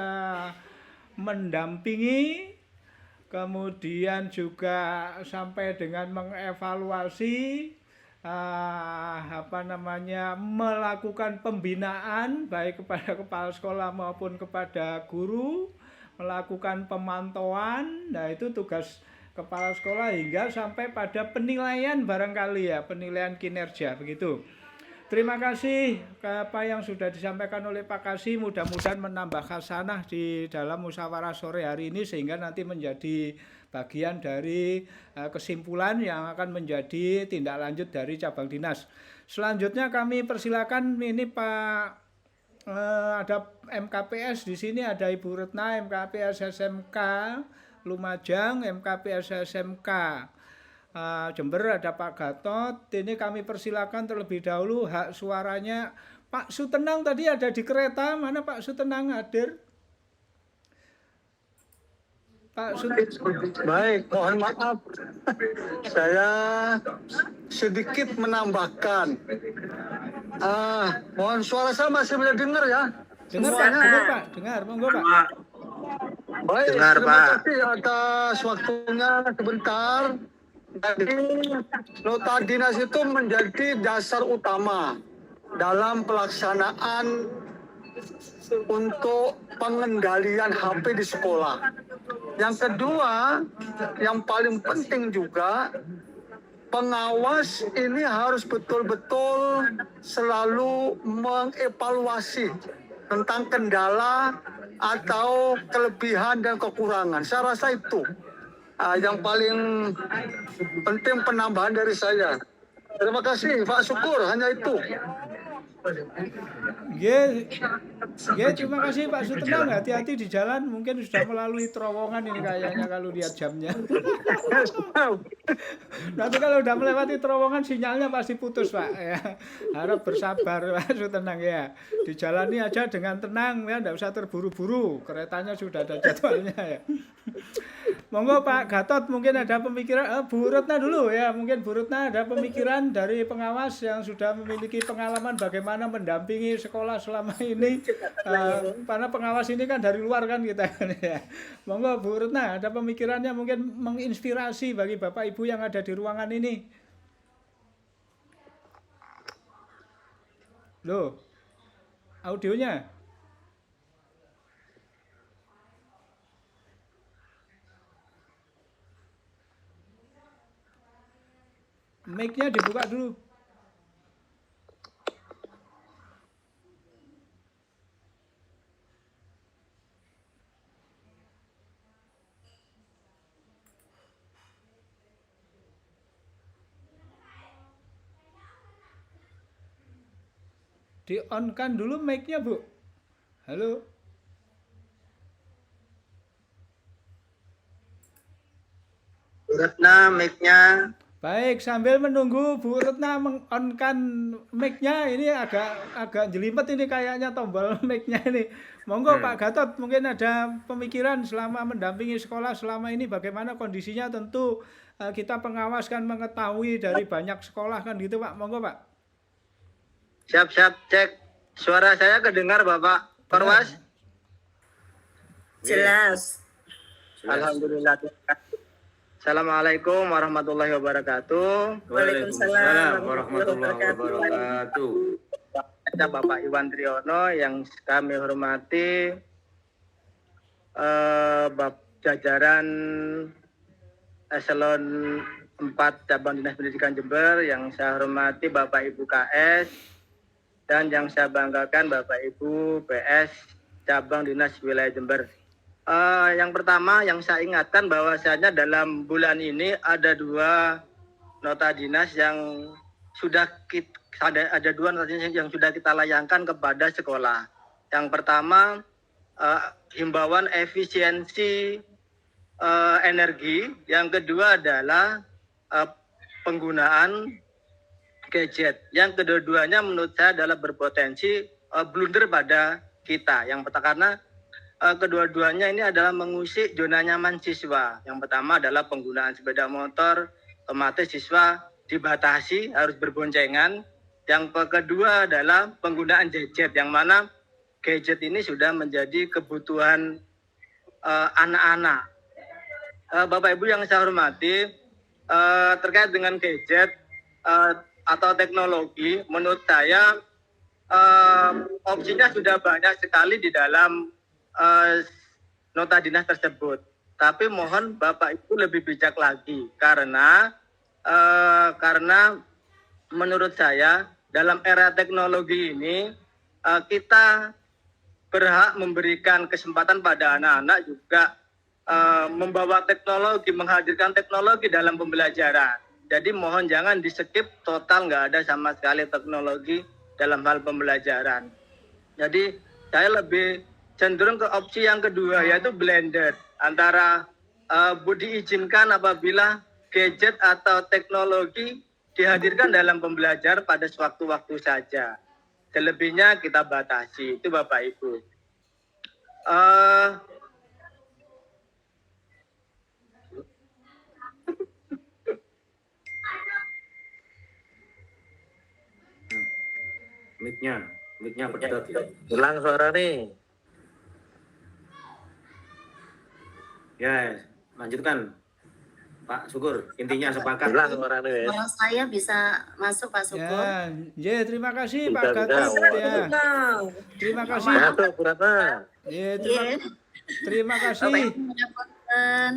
mendampingi, kemudian juga sampai dengan mengevaluasi, melakukan pembinaan baik kepada kepala sekolah maupun kepada guru, melakukan pemantauan. Nah itu tugas kepala sekolah hingga sampai pada penilaian barangkali ya, penilaian kinerja begitu. Terima kasih apa yang sudah disampaikan oleh Pak Kasih, mudah-mudahan menambah khasanah di dalam musyawarah sore hari ini sehingga nanti menjadi bagian dari kesimpulan yang akan menjadi tindak lanjut dari cabang dinas. Selanjutnya kami persilakan ini Pak ada MKPS di sini, ada Ibu Retna MKPS SMK Lumajang, MKPS SMK Jember ada Pak Gatot. Ini kami persilakan terlebih dahulu hak suaranya. Pak Sutenang tadi ada di kereta, mana Pak Sutenang hadir? Pak Sutenang. Baik, mohon maaf. Saya sedikit menambahkan. Mohon suara saya masih bisa dengar ya? Dengar Pak, dengar Pak, dengar, monggo Pak. Baik, dengar, terima Pak. kasih atas waktunya sebentar. Jadi nota dinas itu menjadi dasar utama dalam pelaksanaan untuk pengendalian HP di sekolah. Yang kedua, yang paling penting juga, pengawas ini harus betul-betul selalu mengevaluasi tentang kendala atau kelebihan dan kekurangan. Saya rasa itu yang paling penting penambahan dari saya. Terima kasih Pak Syukur, hanya itu. Terima kasih Pak Sutenang, hati-hati di jalan, mungkin sudah melalui terowongan ini kayaknya kalau lihat jamnya. Nanti kalau udah melewati terowongan sinyalnya pasti putus Pak ya. Harap bersabar Pak Sutenang ya. Dijalani aja dengan tenang ya, enggak usah terburu-buru. Keretanya sudah ada jadwalnya ya. Monggo Pak Gatot mungkin ada pemikiran, Bu Retna dulu ya, mungkin Bu Retna ada pemikiran dari pengawas yang sudah memiliki pengalaman bagaimana mendampingi sekolah selama ini. Karena pengawas ini kan dari luar kan kita ya. Monggo Bu Retna ada pemikirannya mungkin menginspirasi bagi Bapak Ibu yang ada di ruangan ini. Loh, audionya. Mic-nya dibuka dulu. Di-on-kan dulu mic-nya, Bu. Halo. Retna mic-nya. Baik, sambil menunggu Bu Retna meng-on-kan mic-nya, ini agak jelimet ini kayaknya tombol mic-nya ini. Monggo Pak Gatot, mungkin ada pemikiran selama mendampingi sekolah selama ini bagaimana kondisinya, tentu kita pengawas kan mengetahui dari banyak sekolah kan gitu Pak. Monggo Pak. Siap-siap, cek. Suara saya kedengar Bapak Korwas? Jelas. Alhamdulillah. Assalamualaikum warahmatullahi wabarakatuh. Waalaikumsalam warahmatullahi wabarakatuh. Ada Bapak Iwan Triono yang kami hormati, jajaran eselon 4 cabang dinas pendidikan Jember, yang saya hormati Bapak Ibu KS, dan yang saya banggakan Bapak Ibu PS cabang dinas wilayah Jember. Yang pertama yang saya ingatkan bahwasanya dalam bulan ini ada dua nota dinas yang sudah kita layangkan kepada sekolah. Yang pertama himbauan efisiensi energi, yang kedua adalah penggunaan gadget. Yang kedua-duanya menurut saya adalah berpotensi blunder pada kita. Yang pertama karena kedua-duanya ini adalah mengusik zona nyaman siswa. Yang pertama adalah penggunaan sepeda motor, otomatis siswa dibatasi harus berboncengan. Yang kedua adalah penggunaan gadget, yang mana gadget ini sudah menjadi kebutuhan anak-anak. Bapak Ibu yang saya hormati, terkait dengan gadget atau teknologi, menurut saya opsinya sudah banyak sekali di dalam nota dinas tersebut. Tapi mohon Bapak Ibu lebih bijak lagi karena menurut saya dalam era teknologi ini kita berhak memberikan kesempatan pada anak-anak juga membawa teknologi, menghadirkan teknologi dalam pembelajaran. Jadi mohon jangan di-skip total, nggak ada sama sekali teknologi dalam hal pembelajaran. Jadi saya lebih cenderung ke opsi yang kedua, yaitu blended antara diizinkan apabila gadget atau teknologi dihadirkan dalam pembelajaran pada sewaktu-waktu saja. Selebihnya kita batasi. Itu Bapak Ibu. Mic-nya pedot ya. Hilang suara nih. Ya, lanjutkan Pak Syukur. Intinya sepakat. Hilang suara nih. Kalau saya bisa masuk Pak Syukur. Ya, terima kasih Pak Bisa, Gatot bisa. ya. Terima kasih. Masuk Bu Ratna. Ya, Iya. terima Bapak kasih. Ibu menyampaikan.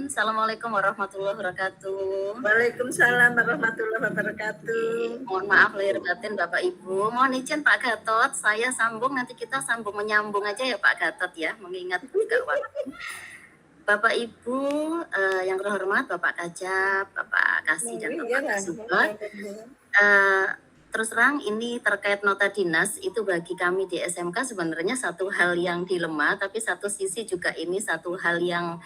Assalamualaikum warahmatullahi wabarakatuh. Waalaikumsalam warahmatullahi wabarakatuh. Mohon maaf lahir batin Bapak Ibu. Mohon izin Pak Gatot, saya sambung, nanti kita sambung menyambung aja ya Pak Gatot ya, mengingat juga waktu. Bapak Ibu yang terhormat, Bapak Kajab, Bapak Kasih dan Bapak Subak. Terus terang ini terkait nota dinas itu bagi kami di SMK sebenarnya satu hal yang dilema, tapi satu sisi juga ini satu hal yang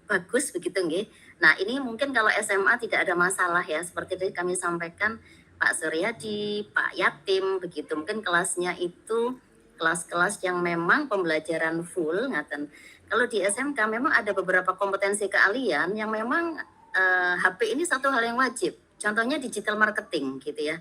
bagus begitu nggih. Nah ini mungkin kalau SMA tidak ada masalah ya, seperti tadi kami sampaikan Pak Suryadi, Pak Yatim begitu, mungkin kelasnya itu kelas-kelas yang memang pembelajaran full ngaten. Kalau di SMK memang ada beberapa kompetensi keahlian yang memang HP ini satu hal yang wajib. Contohnya digital marketing gitu ya.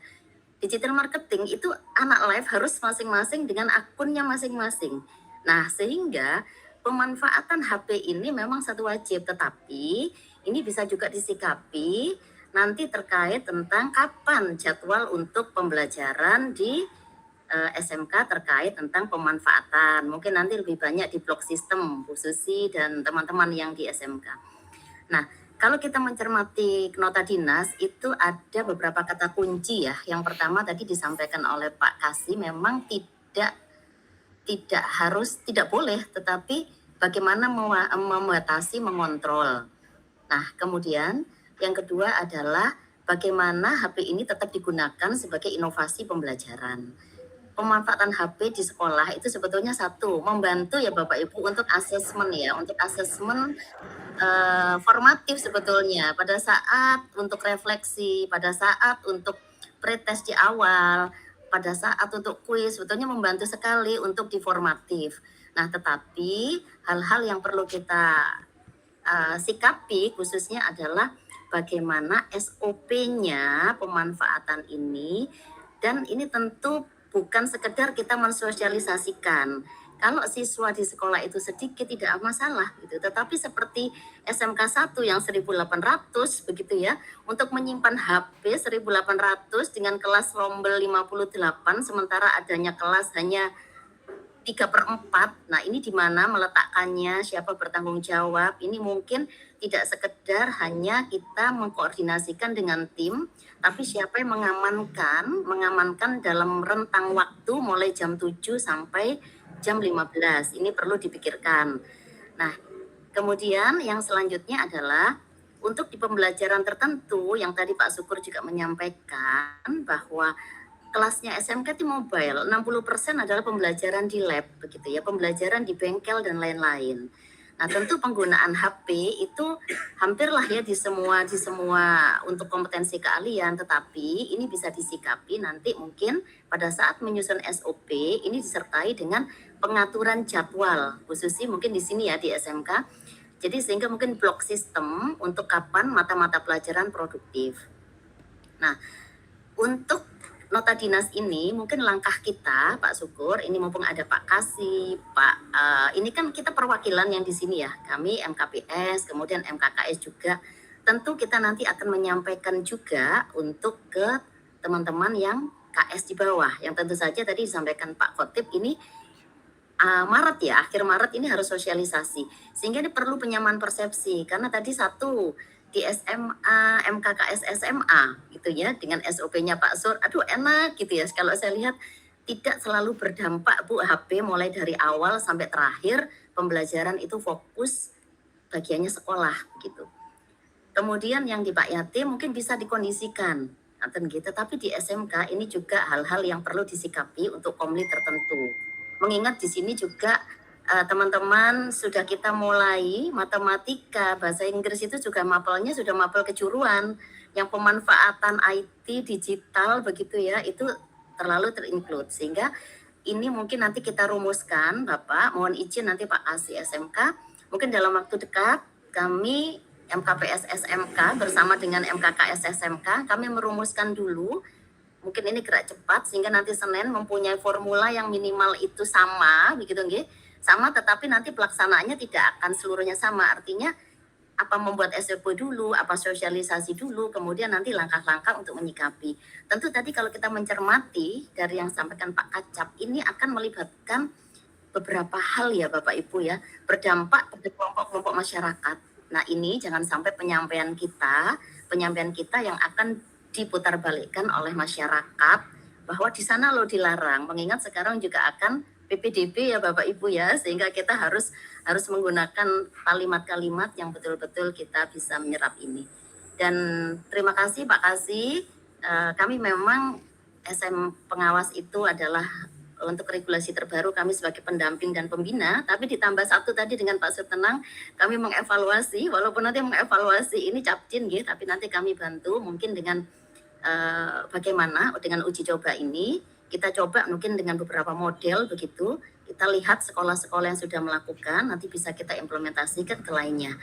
Digital marketing itu anak live harus masing-masing dengan akunnya masing-masing. Nah, sehingga pemanfaatan HP ini memang satu wajib, tetapi ini bisa juga disikapi nanti terkait tentang kapan jadwal untuk pembelajaran di SMK terkait tentang pemanfaatan. Mungkin nanti lebih banyak di blok sistem, Bu Susi dan teman-teman yang di SMK. Nah, kalau kita mencermati nota dinas itu ada beberapa kata kunci ya. Yang pertama tadi disampaikan oleh Pak Kasih memang tidak boleh, tetapi bagaimana membatasi, mengontrol. Nah, kemudian yang kedua adalah bagaimana HP ini tetap digunakan sebagai inovasi pembelajaran. Pemanfaatan HP di sekolah itu sebetulnya satu, membantu ya Bapak Ibu untuk asesmen ya, untuk asesmen formatif sebetulnya pada saat untuk refleksi, pada saat untuk pretest di awal, pada saat untuk kuis, sebetulnya membantu sekali untuk di formatif. Nah, tetapi hal-hal yang perlu kita sikapi khususnya adalah bagaimana SOP-nya pemanfaatan ini, dan ini tentu bukan sekedar kita mensosialisasikan. Kalau siswa di sekolah itu sedikit tidak masalah gitu, tetapi seperti SMK 1 yang 1.800 begitu ya, untuk menyimpan HP 1.800 dengan kelas rombel 58 sementara adanya kelas hanya 3/4. Nah, ini di mana meletakkannya, siapa bertanggung jawab. Ini mungkin tidak sekedar hanya kita mengkoordinasikan dengan tim, tapi siapa yang mengamankan dalam rentang waktu mulai jam 7 sampai jam 15. Ini perlu dipikirkan. Nah, kemudian yang selanjutnya adalah untuk di pembelajaran tertentu yang tadi Pak Syukur juga menyampaikan bahwa kelasnya SMK itu mobile, 60% adalah pembelajaran di lab begitu ya, pembelajaran di bengkel dan lain-lain. Nah, tentu penggunaan HP itu hampirlah ya di semua untuk kompetensi keahlian, tetapi ini bisa disikapi nanti mungkin pada saat menyusun SOP ini disertai dengan pengaturan jadwal, khususnya mungkin di sini ya di SMK. Jadi sehingga mungkin blok sistem untuk kapan mata-mata pelajaran produktif. Nah, untuk nota dinas ini mungkin langkah kita Pak Syukur, ini mumpung ada Pak Kasih, ini kan kita perwakilan yang di sini ya, kami MKPS, kemudian MKKS juga, tentu kita nanti akan menyampaikan juga untuk ke teman-teman yang KS di bawah, yang tentu saja tadi disampaikan Pak Khotib ini Maret ya, akhir Maret ini harus sosialisasi, sehingga ini perlu penyamaan persepsi, karena tadi satu, di SMA, MKKS SMA gitu ya, dengan SOP-nya Pak Sur, aduh enak gitu ya, kalau saya lihat tidak selalu berdampak Bu HP mulai dari awal sampai terakhir, pembelajaran itu fokus bagiannya sekolah gitu. Kemudian yang di Pak Yati mungkin bisa dikondisikan, gitu. Tapi di SMK ini juga hal-hal yang perlu disikapi untuk komli tertentu. Mengingat di sini juga teman-teman sudah kita mulai matematika, bahasa Inggris itu juga mapelnya sudah mapel kejuruan, yang pemanfaatan IT digital begitu ya, itu terlalu terinclude, sehingga ini mungkin nanti kita rumuskan Bapak, mohon izin nanti Pak Kasih SMK, mungkin dalam waktu dekat kami MKPS SMK bersama dengan MKKS SMK, kami merumuskan dulu, mungkin ini gerak cepat sehingga nanti Senin mempunyai formula yang minimal itu sama, begitu nggih? Sama, tetapi nanti pelaksanaannya tidak akan seluruhnya sama. Artinya apa membuat SOP dulu, apa sosialisasi dulu, kemudian nanti langkah-langkah untuk menyikapi. Tentu tadi kalau kita mencermati dari yang disampaikan Pak Kacap, ini akan melibatkan beberapa hal ya Bapak Ibu ya, berdampak pada kelompok-kelompok masyarakat. Nah, ini jangan sampai penyampaian kita yang akan diputarbalikkan oleh masyarakat bahwa di sana lo dilarang, mengingat sekarang juga akan PPDB ya Bapak Ibu ya, sehingga kita harus menggunakan kalimat-kalimat yang betul-betul kita bisa menyerap ini. Dan terima kasih Pak Kasih, kami memang SM pengawas itu adalah untuk regulasi terbaru kami sebagai pendamping dan pembina, tapi ditambah satu tadi dengan Pak Sutenang, kami mengevaluasi, walaupun nanti mengevaluasi ini capcin gitu, tapi nanti kami bantu mungkin dengan bagaimana dengan uji coba ini kita coba mungkin dengan beberapa model begitu, kita lihat sekolah-sekolah yang sudah melakukan, nanti bisa kita implementasikan ke lainnya.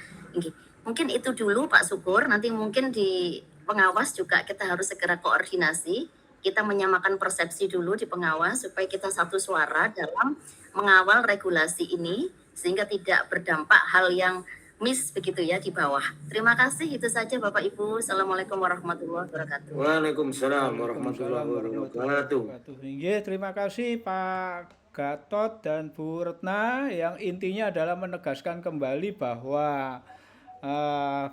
Mungkin itu dulu Pak Syukur, nanti mungkin di pengawas juga kita harus segera koordinasi, kita menyamakan persepsi dulu di pengawas supaya kita satu suara dalam mengawal regulasi ini sehingga tidak berdampak hal yang miss begitu ya di bawah. Terima kasih, itu saja Bapak Ibu. Assalamualaikum warahmatullahi wabarakatuh. Waalaikumsalam warahmatullahi wabarakatuh. Nggih, terima kasih Pak Gatot dan Bu Retna, yang intinya adalah menegaskan kembali bahwa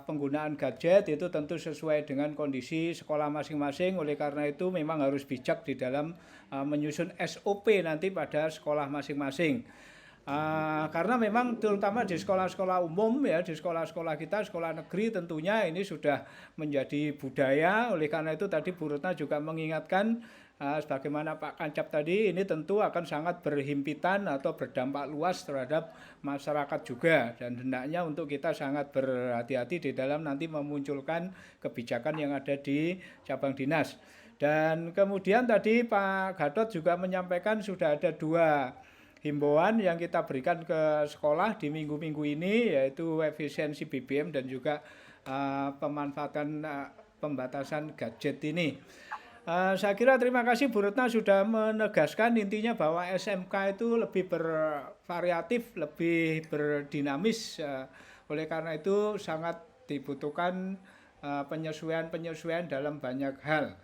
penggunaan gadget itu tentu sesuai dengan kondisi sekolah masing-masing. Oleh karena itu memang harus bijak di dalam menyusun SOP nanti pada sekolah masing-masing. Karena memang terutama di sekolah-sekolah umum ya, di sekolah-sekolah kita, sekolah negeri tentunya ini sudah menjadi budaya. Oleh karena itu tadi Bu Retna juga mengingatkan sebagaimana Pak Kancap tadi, ini tentu akan sangat berhimpitan atau berdampak luas terhadap masyarakat juga, dan hendaknya untuk kita sangat berhati-hati di dalam nanti memunculkan kebijakan yang ada di cabang dinas. Dan kemudian tadi Pak Gatot juga menyampaikan sudah ada 2 himbauan yang kita berikan ke sekolah di minggu-minggu ini, yaitu efisiensi BBM dan juga pemanfaatan pembatasan gadget ini. Saya kira terima kasih Bu Retna sudah menegaskan intinya bahwa SMK itu lebih bervariatif, lebih berdinamis. Oleh karena itu sangat dibutuhkan penyesuaian-penyesuaian dalam banyak hal.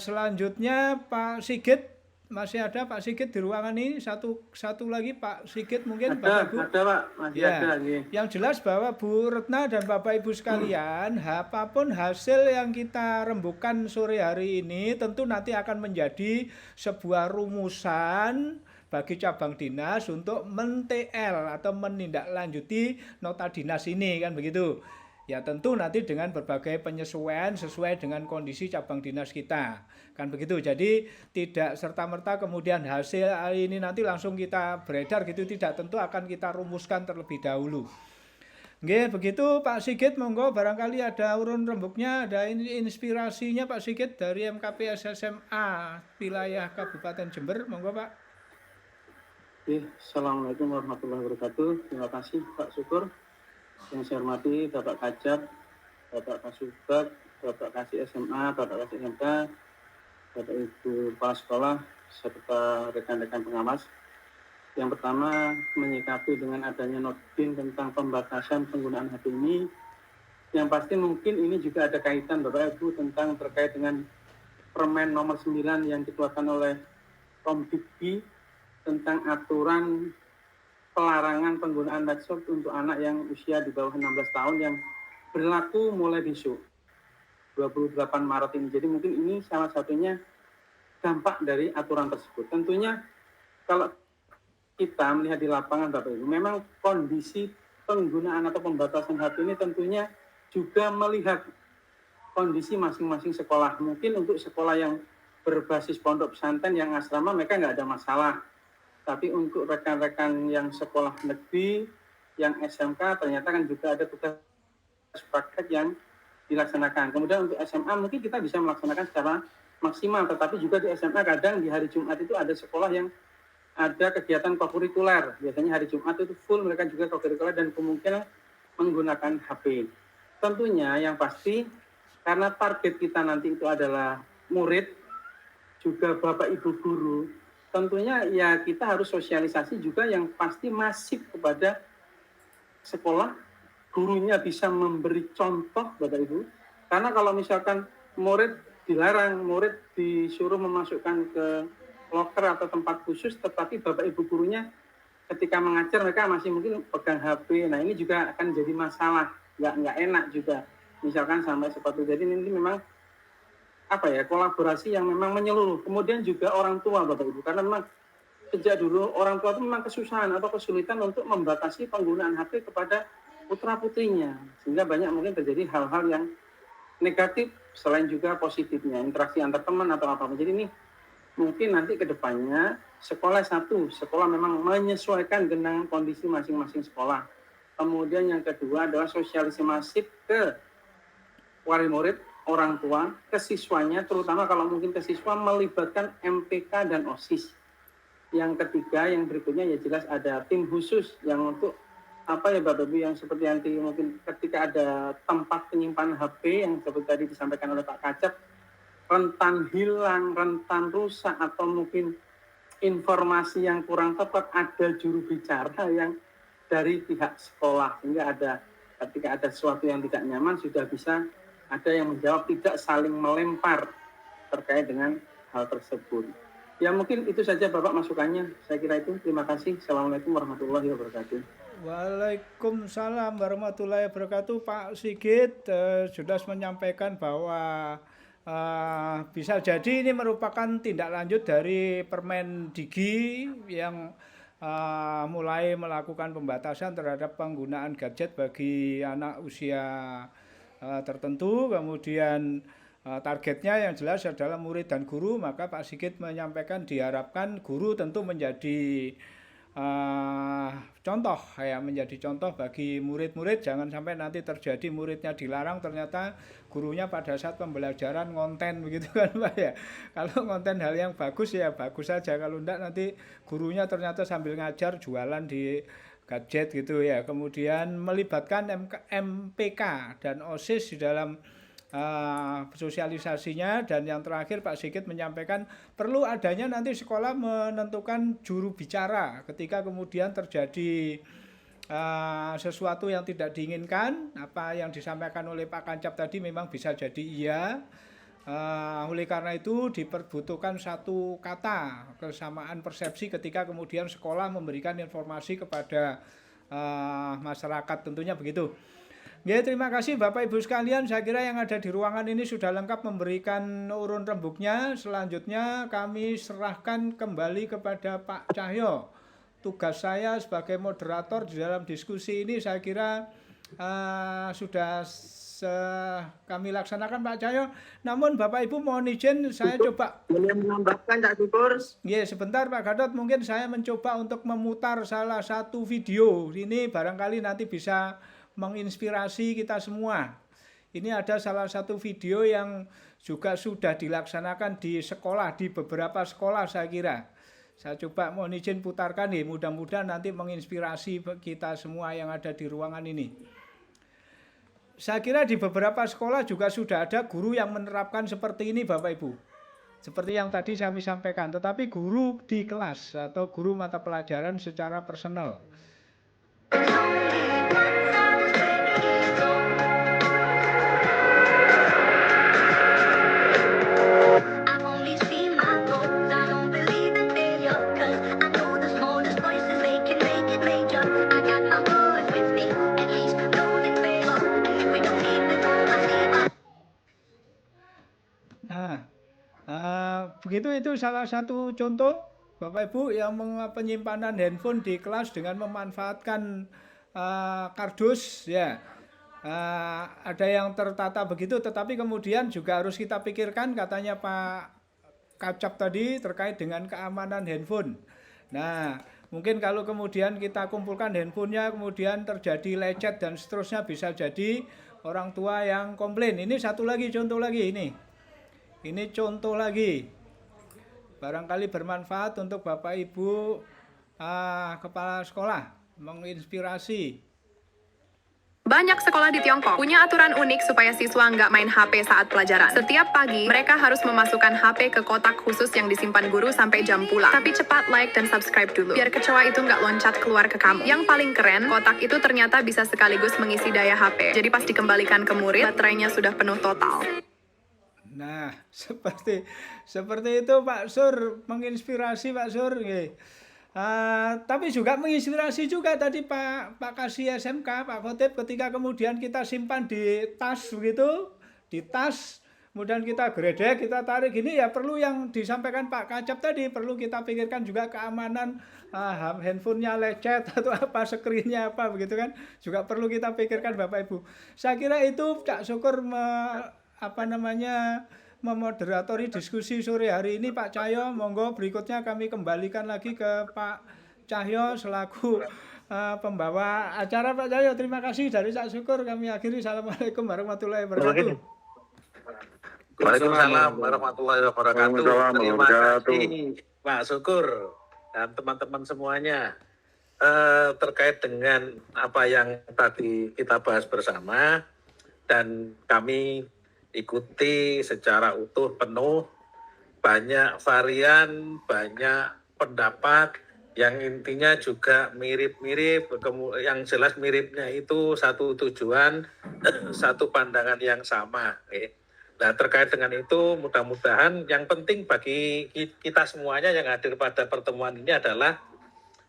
Selanjutnya Pak Sigit, masih ada Pak Sigit di ruangan ini, satu lagi Pak Sigit mungkin. Ada, Bapak Ibu. ada Pak, masih Ya, ada. Nih. yang jelas bahwa Bu Retna dan Bapak Ibu sekalian, apapun hasil yang kita rembukan sore hari ini tentu nanti akan menjadi sebuah rumusan bagi cabang dinas untuk men-TL atau menindaklanjuti nota dinas ini, kan begitu. Ya tentu nanti dengan berbagai penyesuaian sesuai dengan kondisi cabang dinas kita, kan begitu. Jadi tidak serta-merta kemudian hasil ini nanti langsung kita beredar gitu, tidak, tentu akan kita rumuskan terlebih dahulu. Nggih, begitu Pak Sigit, monggo barangkali ada urun rembuknya, ada inspirasinya Pak Sigit dari MKP SMA wilayah Kabupaten Jember, monggo Pak. Assalamualaikum warahmatullahi wabarakatuh. Terima kasih Pak Syukur. Yang saya hormati Bapak Kacap, Bapak Kasubag, Bapak Kasih SMA, Bapak Kasih SMK, Bapak Ibu Kepala Sekolah, serta rekan-rekan pengawas. Yang pertama, menyikapi dengan adanya notbin tentang pembatasan penggunaan HP ini, yang pasti mungkin ini juga ada kaitan Bapak Ibu tentang terkait dengan Permen nomor 9 yang dikeluarkan oleh Komdikbud tentang aturan pelarangan penggunaan medsos untuk anak yang usia di bawah 16 tahun yang berlaku mulai besok 28 Maret ini. Jadi mungkin ini salah satunya dampak dari aturan tersebut. Tentunya kalau kita melihat di lapangan Bapak Ibu, memang kondisi penggunaan atau pembatasan HP ini tentunya juga melihat kondisi masing-masing sekolah. Mungkin untuk sekolah yang berbasis pondok pesantren yang asrama mereka nggak ada masalah. Tapi untuk rekan-rekan yang sekolah negeri, yang SMK, ternyata kan juga ada tugas praktek yang dilaksanakan. Kemudian untuk SMA mungkin kita bisa melaksanakan secara maksimal, tetapi juga di SMA kadang di hari Jumat itu ada sekolah yang ada kegiatan kokurikuler. Biasanya hari Jumat itu full mereka juga kokurikuler dan kemungkinan menggunakan HP. Tentunya yang pasti karena target kita nanti itu adalah murid, juga Bapak Ibu guru, tentunya ya kita harus sosialisasi juga yang pasti masif kepada sekolah, gurunya bisa memberi contoh Bapak Ibu. Karena kalau misalkan murid dilarang, murid disuruh memasukkan ke loker atau tempat khusus, tetapi Bapak Ibu gurunya ketika mengajar mereka masih mungkin pegang HP. Nah ini juga akan jadi masalah, nggak enak juga. Misalkan sampai seperti itu. Jadi ini memang kolaborasi yang memang menyeluruh. Kemudian juga orang tua Bapak Ibu, karena memang sejak dulu orang tua itu memang kesusahan atau kesulitan untuk membatasi penggunaan HP kepada putra-putrinya, sehingga banyak mungkin terjadi hal-hal yang negatif selain juga positifnya, interaksi antar teman atau apa. Jadi ini mungkin nanti ke depannya sekolah memang menyesuaikan dengan kondisi masing-masing sekolah. Kemudian yang kedua adalah sosialisasi masif ke wali murid, orang tua ke siswanya, terutama kalau mungkin ke siswa melibatkan MPK dan OSIS. Yang ketiga, yang berikutnya ya jelas ada tim khusus yang untuk apa ya Bapak Ibu, yang seperti nanti mungkin ketika ada tempat penyimpanan HP yang seperti tadi disampaikan oleh Pak Kacap, rentan hilang, rentan rusak, atau mungkin informasi yang kurang tepat, ada juru bicara yang dari pihak sekolah, sehingga ada ketika ada sesuatu yang tidak nyaman sudah bisa ada yang menjawab, tidak saling melempar terkait dengan hal tersebut. Ya mungkin itu saja Bapak masukannya, saya kira itu. Terima kasih. Assalamualaikum warahmatullahi wabarakatuh. Waalaikumsalam warahmatullahi wabarakatuh. Pak Sigit sudah menyampaikan bahwa bisa jadi ini merupakan tindak lanjut dari Permendikti yang mulai melakukan pembatasan terhadap penggunaan gadget bagi anak usia tertentu. Kemudian targetnya yang jelas adalah murid dan guru, maka Pak Sigit menyampaikan diharapkan guru tentu menjadi contoh ya, menjadi contoh bagi murid-murid. Jangan sampai nanti terjadi muridnya dilarang, ternyata gurunya pada saat pembelajaran ngonten begitu kan Pak ya. Kalau ngonten hal yang bagus ya bagus saja, kalau enggak nanti gurunya ternyata sambil ngajar jualan di gadget gitu ya. Kemudian melibatkan MPK dan OSIS di dalam sosialisasinya. Dan yang terakhir Pak Sigit menyampaikan perlu adanya nanti sekolah menentukan juru bicara ketika kemudian terjadi sesuatu yang tidak diinginkan. Apa yang disampaikan oleh Pak Kancap tadi memang bisa jadi iya. Oleh karena itu diperbutuhkan satu kata kesamaan persepsi ketika kemudian sekolah memberikan informasi kepada masyarakat, tentunya begitu. Ya, terima kasih Bapak Ibu sekalian. Saya kira yang ada di ruangan ini sudah lengkap memberikan urun rembuknya. Selanjutnya kami serahkan kembali kepada Pak Cahyo. Tugas saya sebagai moderator di dalam diskusi ini saya kira sudah kami laksanakan Pak Cahyo. Namun Bapak Ibu mohon izin saya coba menambahkan Cak Syukur. Ya, sebentar Pak Gatot, mungkin saya mencoba untuk memutar salah satu video. Ini barangkali nanti bisa menginspirasi kita semua. Ini ada salah satu video yang juga sudah dilaksanakan di sekolah, di beberapa sekolah saya kira. Saya coba mohon izin putarkan nih, mudah-mudahan nanti menginspirasi kita semua yang ada di ruangan ini. Saya kira di beberapa sekolah juga sudah ada guru yang menerapkan seperti ini Bapak Ibu. Seperti yang tadi kami sampaikan, tetapi guru di kelas atau guru mata pelajaran secara personal. Begitu, itu salah satu contoh Bapak Ibu yang penyimpanan handphone di kelas dengan memanfaatkan kardus ya. Ada yang tertata begitu, tetapi kemudian juga harus kita pikirkan, katanya Pak Kacap tadi, terkait dengan keamanan handphone. Nah, mungkin kalau kemudian kita kumpulkan handphonenya kemudian terjadi lecet dan seterusnya, bisa jadi orang tua yang komplain. Ini satu lagi contoh lagi ini. Ini contoh lagi. Barangkali bermanfaat untuk Bapak Ibu kepala sekolah, menginspirasi. Banyak sekolah di Tiongkok punya aturan unik supaya siswa nggak main HP saat pelajaran. Setiap pagi, mereka harus memasukkan HP ke kotak khusus yang disimpan guru sampai jam pulang. Tapi cepat like dan subscribe dulu, biar kecoa itu nggak loncat keluar ke kamu. Yang paling keren, kotak itu ternyata bisa sekaligus mengisi daya HP. Jadi pas dikembalikan ke murid, baterainya sudah penuh total. Nah, seperti itu Pak Sur, menginspirasi Pak Sur. Tapi juga menginspirasi juga tadi Pak Kasih SMK, Pak Khotib, ketika kemudian kita simpan di tas begitu, di tas, kemudian kita gredek, kita tarik gini, ya perlu yang disampaikan Pak Kacap tadi, perlu kita pikirkan juga keamanan handphonenya lecet atau apa, screennya apa begitu kan, juga perlu kita pikirkan Bapak Ibu. Saya kira itu Cak Syukur memoderatori diskusi sore hari ini. Pak Cahyo, monggo berikutnya kami kembalikan lagi ke Pak Cahyo selaku pembawa acara. Pak Cahyo, terima kasih. Dari Cak Syukur kami akhiri. Assalamualaikum warahmatullahi wabarakatuh. Waalaikumsalam warahmatullahi wabarakatuh. Waalaikumsalam Terima warahmatullahi kasih Pak Syukur dan teman-teman semuanya. Terkait dengan apa yang tadi kita bahas bersama dan kami ikuti secara utuh penuh, banyak varian, banyak pendapat yang intinya juga mirip-mirip, yang jelas miripnya itu satu tujuan, satu pandangan yang sama. Nah, terkait dengan itu mudah-mudahan yang penting bagi kita semuanya yang hadir pada pertemuan ini adalah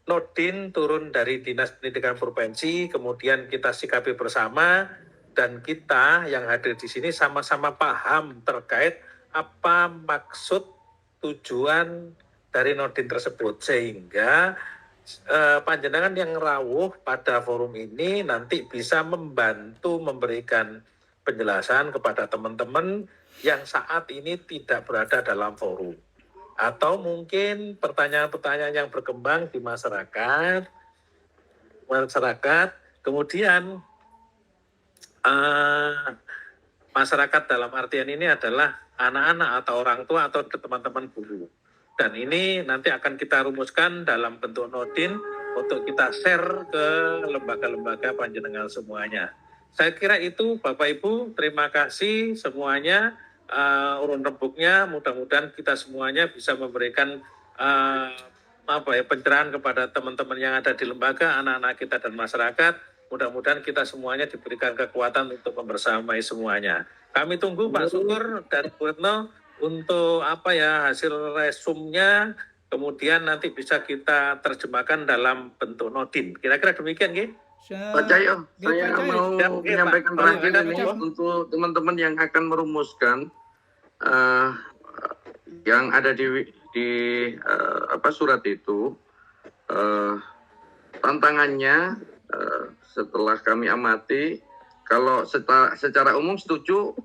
Nodin turun dari Dinas Pendidikan Provinsi, kemudian kita sikapi bersama, dan kita yang hadir di sini sama-sama paham terkait apa maksud tujuan dari Nodin tersebut, sehingga panjenengan yang rawuh pada forum ini nanti bisa membantu memberikan penjelasan kepada teman-teman yang saat ini tidak berada dalam forum. Atau mungkin pertanyaan-pertanyaan yang berkembang di masyarakat, kemudian masyarakat dalam artian ini adalah anak-anak atau orang tua atau teman-teman guru. Dan ini nanti akan kita rumuskan dalam bentuk Nodin untuk kita share ke lembaga-lembaga panjenengan semuanya. Saya kira itu Bapak Ibu, terima kasih semuanya. Urun rembuknya, mudah-mudahan kita semuanya bisa memberikan pencerahan kepada teman-teman yang ada di lembaga, anak-anak kita dan masyarakat. Mudah-mudahan kita semuanya diberikan kekuatan untuk membersamai semuanya. Kami tunggu Pak Syukur dan Bu Retno untuk hasil resumnya, kemudian nanti bisa kita terjemahkan dalam bentuk Nodin. Kira-kira demikian, nggih? Pak Cahyo, saya mau menyampaikan terakhir ini untuk teman-teman yang akan merumuskan yang ada di surat itu. Tantangannya setelah kami amati, kalau secara umum setuju,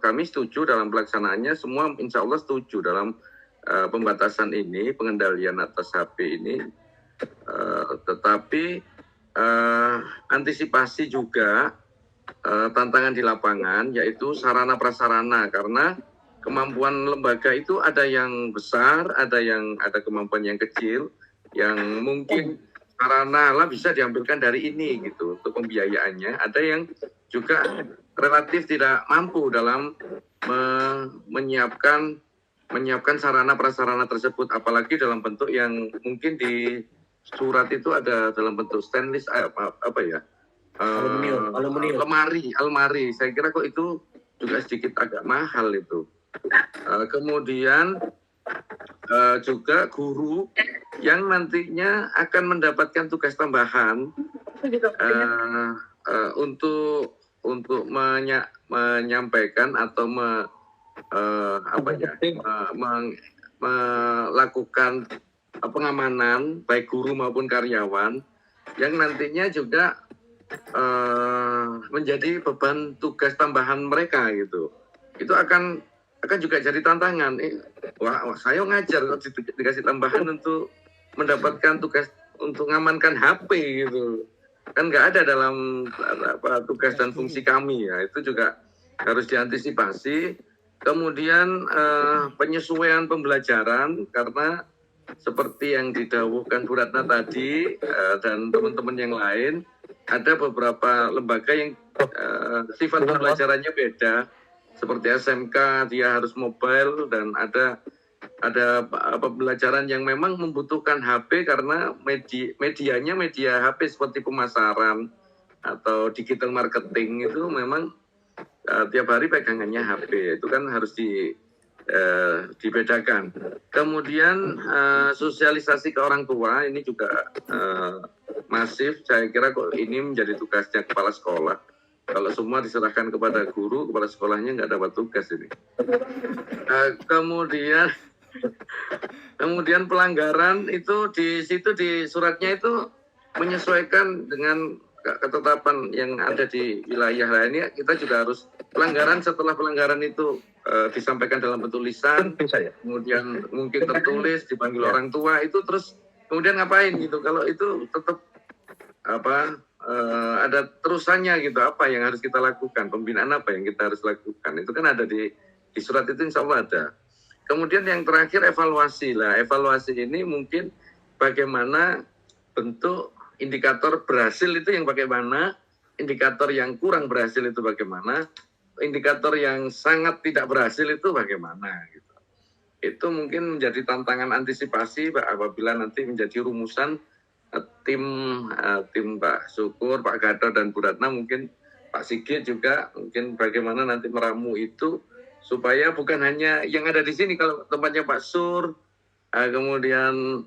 kami setuju dalam pelaksanaannya, semua insya Allah setuju dalam pembatasan ini, pengendalian atas HP ini. Tetapi antisipasi juga tantangan di lapangan, yaitu sarana prasarana, karena kemampuan lembaga itu ada yang besar, ada kemampuan yang kecil, yang mungkin sarana lah bisa diambilkan dari ini gitu untuk pembiayaannya. Ada yang juga relatif tidak mampu dalam menyiapkan sarana prasarana tersebut, apalagi dalam bentuk yang mungkin di surat itu ada dalam bentuk stainless aluminium. Saya kira kok itu juga sedikit agak mahal itu. Kemudian juga guru yang nantinya akan mendapatkan tugas tambahan untuk menyampaikan atau melakukan pengamanan baik guru maupun karyawan, yang nantinya juga menjadi beban tugas tambahan mereka gitu. Itu akan juga jadi tantangan. Saya ngajar kok dikasih tambahan untuk mendapatkan tugas untuk mengamankan HP gitu. Kan nggak ada dalam tugas dan fungsi kami ya. Itu juga harus diantisipasi. Kemudian penyesuaian pembelajaran, karena seperti yang didhawuhkan Bu Ratna tadi dan teman-teman yang lain, ada beberapa lembaga yang sifat pembelajarannya beda. Seperti SMK dia harus mobile, dan ada pembelajaran yang memang membutuhkan HP karena medianya media HP seperti pemasaran atau digital marketing itu memang tiap hari pegangannya HP. Itu kan harus dibedakan. Kemudian sosialisasi ke orang tua ini juga masif. Saya kira kok ini menjadi tugasnya kepala sekolah. Kalau semua diserahkan kepada guru, kepala sekolahnya nggak dapat tugas ini. Kemudian pelanggaran itu di situ di suratnya itu menyesuaikan dengan ketetapan yang ada di wilayah lainnya. Kita juga harus setelah pelanggaran itu disampaikan dalam bentuk lisan, kemudian mungkin tertulis, dipanggil orang tua, itu terus kemudian ngapain gitu. Kalau itu tetap ada terusannya gitu, apa yang harus kita lakukan, pembinaan apa yang kita harus lakukan, itu kan ada di Di surat itu insya Allah ada. Kemudian yang terakhir evaluasi lah. Evaluasi ini mungkin bagaimana bentuk indikator berhasil itu yang bagaimana, indikator yang kurang berhasil itu bagaimana, indikator yang sangat tidak berhasil itu bagaimana gitu. Itu mungkin menjadi tantangan antisipasi apabila nanti menjadi rumusan tim Pak Syukur, Pak Gatot dan Bu Ratna, mungkin Pak Sigit juga mungkin bagaimana nanti meramu itu supaya bukan hanya yang ada di sini, kalau tempatnya Pak Sur, kemudian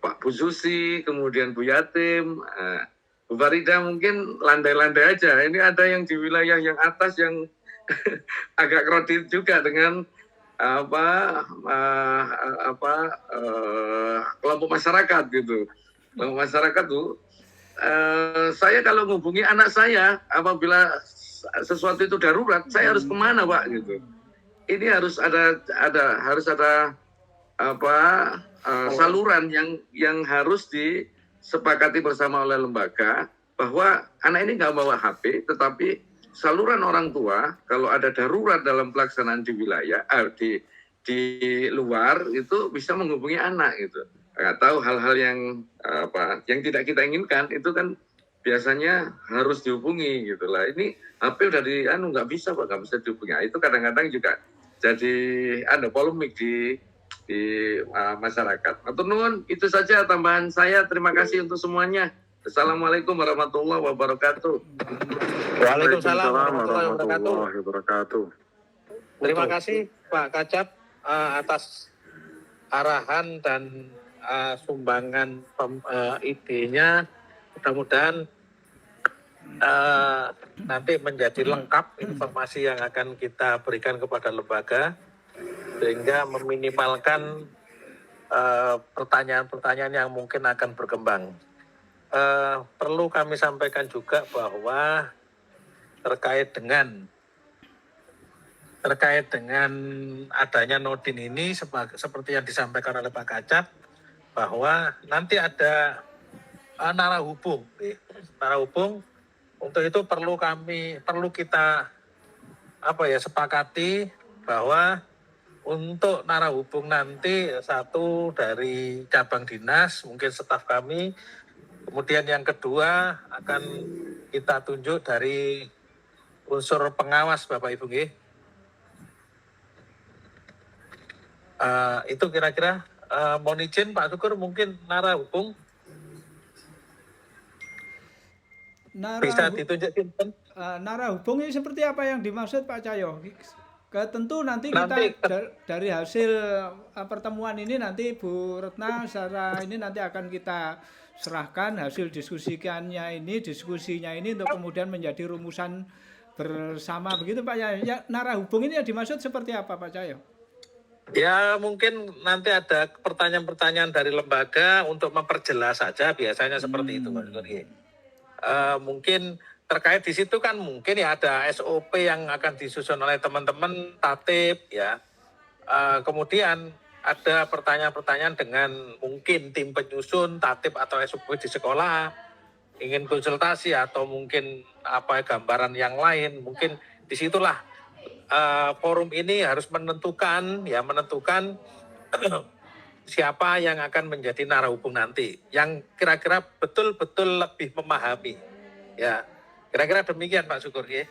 Pak Bu Susi, kemudian Bu Yatim, Bu Farida mungkin landai-landai aja. Ini ada yang di wilayah yang atas yang agak kredit juga dengan kelompok masyarakat gitu. Kelompok masyarakat tuh, saya kalau menghubungi anak saya apabila sesuatu itu darurat, saya harus kemana Pak gitu. Ini harus ada saluran yang harus disepakati bersama oleh lembaga, bahwa anak ini nggak bawa HP, tetapi saluran orang tua kalau ada darurat dalam pelaksanaan di wilayah di luar itu bisa menghubungi anak gitu. Nggak tahu hal-hal yang tidak kita inginkan itu kan biasanya harus dihubungi gitu lah. Ini HP udah nggak bisa Pak, nggak bisa dihubungi. Nah, itu kadang-kadang juga jadi ada polemik di masyarakat. Atau nuhun, itu saja tambahan saya. Terima kasih untuk semuanya. Assalamualaikum warahmatullahi wabarakatuh. Waalaikumsalam warahmatullahi wabarakatuh. Terima kasih Pak Kacap atas arahan dan sumbangan idenya. Mudah-mudahan nanti menjadi lengkap informasi yang akan kita berikan kepada lembaga, sehingga meminimalkan pertanyaan-pertanyaan yang mungkin akan berkembang. Perlu kami sampaikan juga bahwa terkait dengan adanya Nodin ini, seperti yang disampaikan oleh Pak Kacap, bahwa nanti ada narahubung. Untuk itu perlu kita sepakati bahwa untuk narahubung nanti satu dari cabang dinas, mungkin staf kami. Kemudian yang kedua akan kita tunjuk dari unsur pengawas Bapak Ibu nggih. Itu kira-kira mohon izin Pak Syukur, mungkin narahubung bisa ditunjuk. Narahubung ini seperti apa yang dimaksud Pak Cahyo? Tentu nanti kita dari hasil pertemuan ini nanti Bu Retna secara ini nanti akan kita serahkan hasil diskusinya ini untuk kemudian menjadi rumusan bersama begitu Pak Cahyo. Ya, narahubung ini yang dimaksud seperti apa Pak Cahyo? Ya mungkin nanti ada pertanyaan-pertanyaan dari lembaga untuk memperjelas saja, biasanya seperti itu Pak Syukur. Mungkin terkait di situ kan mungkin ya ada SOP yang akan disusun oleh teman-teman tatib ya. Kemudian ada pertanyaan-pertanyaan dengan mungkin tim penyusun tatib atau SOP di sekolah ingin konsultasi atau mungkin gambaran yang lain. Mungkin disitulah forum ini harus menentukan siapa yang akan menjadi narahubung nanti, yang kira-kira betul-betul lebih memahami ya. Kira-kira demikian Pak Syukur ya.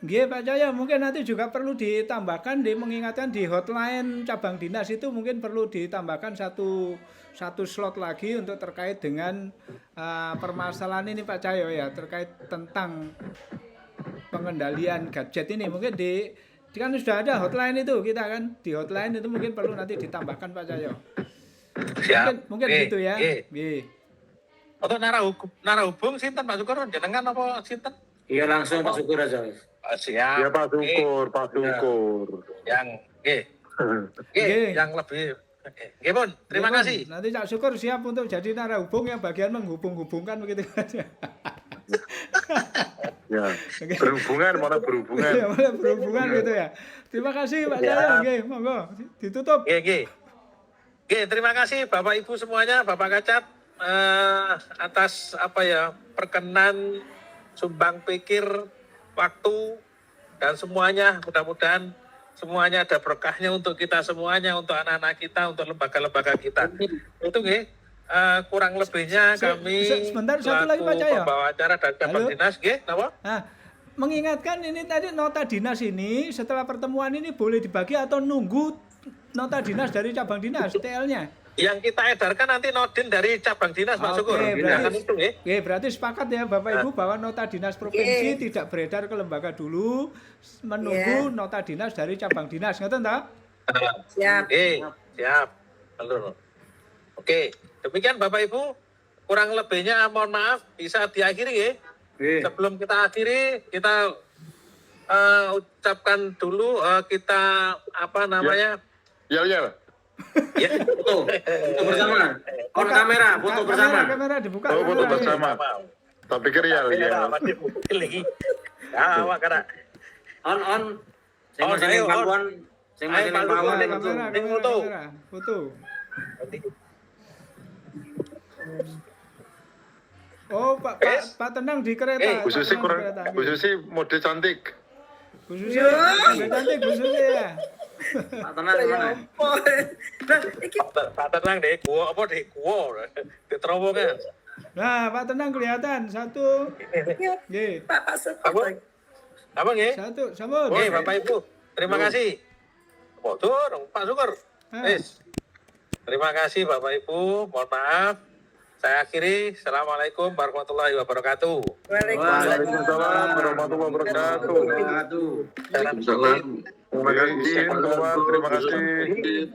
Nggih Pak Cahyo, mungkin nanti juga perlu ditambahkan mengingatkan di hotline cabang dinas itu mungkin perlu ditambahkan satu slot lagi untuk terkait dengan permasalahan ini Pak Cahyo ya, terkait tentang pengendalian gadget ini. Mungkin kan sudah ada hotline itu, kita kan di hotline itu mungkin perlu nanti ditambahkan Pak Cahyo. Siap. Mungkin gitu ya. Nggih. Untuk narahubung sinten Pak Syukur, jenengan apa sinten? Iya langsung Pak Syukur aja. Siap. Ya Pak Syukur. Yang yang lebih. Nggih Pun, terima kasih. Nanti Cak Syukur siap untuk jadi narahubung yang bagian menghubung-hubungkan begitu aja. Ya, berhubungan gitu ya. Terima kasih Pak Cahyo, nggih, monggo ditutup. Nggih. Terima kasih Bapak Ibu semuanya, Bapak Kacap atas perkenan, sumbang pikir, waktu dan semuanya. Mudah-mudahan semuanya ada berkahnya untuk kita semuanya, untuk anak-anak kita, untuk lembaga-lembaga kita. Itu nggih, kurang lebihnya kami sebentar, satu lagi, Pak selaku Cahyo. pembawa acara dan cabang Halo? dinas, nggih, napa? Nah, mengingatkan ini tadi nota dinas ini setelah pertemuan ini boleh dibagi atau nunggu nota dinas dari cabang dinas TL-nya? Yang kita edarkan nanti nodin dari cabang dinas, Pak Syukur. Oke, Jangan itu, nggih. Oke, berarti sepakat ya Bapak Ibu bahwa nota dinas provinsi tidak beredar ke lembaga dulu, menunggu nota dinas dari cabang dinas, ngoten ta? Siap. Oke, siap. Halo. Oke, demikian Bapak Ibu. Kurang lebihnya mohon maaf, bisa diakhiri ya. Sebelum kita akhiri, kita ucapkan dulu kita apa namanya? Yel. Ya, Foto bersama. On kamera, foto bersama. Kamera dibuka. Oh, foto kamera. bersama. Tak pikir yel. lagi. Ya, makanya. On. Sing On, masing ayo, on. paluan, sing masing Ayo, paluan. Kamera, foto. foto. Oh, Pak Tenang di kereta. Bu Susi Pak Tenang di kereta. Bu Susi mode cantik. Bu Susi, cantik Bu Susi ya. Pak Tenang mana? Pak tenang deh, gua apa deh, gua diterowongan. Nah, Pak Tenang kelihatan. Satu. Nggih. Pak Syukur. Apa nggih? Satu, sambut. Oke, Bapak Ibu, terima kasih. Foto dong, Pak Syukur. Wis. Terima kasih Bapak Ibu, mohon maaf. Saya akhiri. Assalamualaikum warahmatullahi wabarakatuh. Waalaikumsalam warahmatullahi wabarakatuh. Waalaikumsalam. Terima kasih semua. Terima kasih.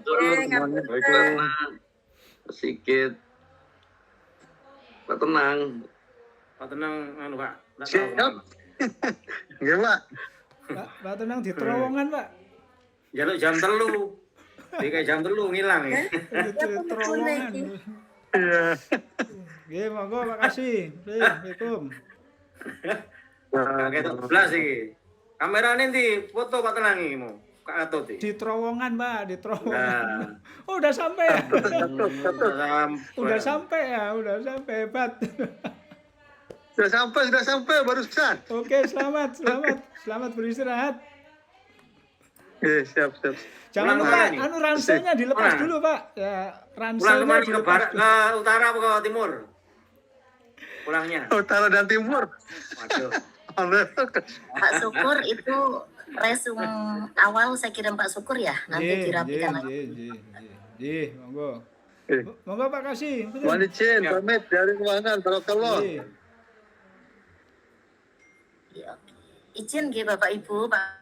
Assalamualaikum. Sikit. Pak Tenang. Pak Tenang anu Pak. Siap. Nggih, Pak. Pak Tenang di terowongan, Pak. Jaluk jam 3. Kayak jam 3 ngilang ya. Di terowongan. Iya. Nggih, monggo makasih. Assalamualaikum. Kayak 12 iki. Kamerane ndi? Foto Pak Tenang iki mau. Kak Atut iki. Di terowongan, Pak, di terowongan. Nah. Oh, udah sampai ya? Udah Sampai. sampai ya, udah sampai, hebat. Sudah sampai barusan. Oke, selamat beristirahat. Siap. Jangan Pulang lupa, kemana nih? ranselnya dilepas Pulang. dulu, Pak. Ya, Pulang ranselnya kemana ke dilepas barat, dulu. ke utara apa ke timur? Pulangnya. Utara dan timur. Waduh. Pak Syukur itu resum awal saya kirim Pak Syukur ya, nanti dirapikan lagi. Nggih, monggo. Monggo Pak Kasih. Mohon izin pamit dari ruangan Barakallah. Nggih. Ya, izin nggih Bapak Ibu, Pak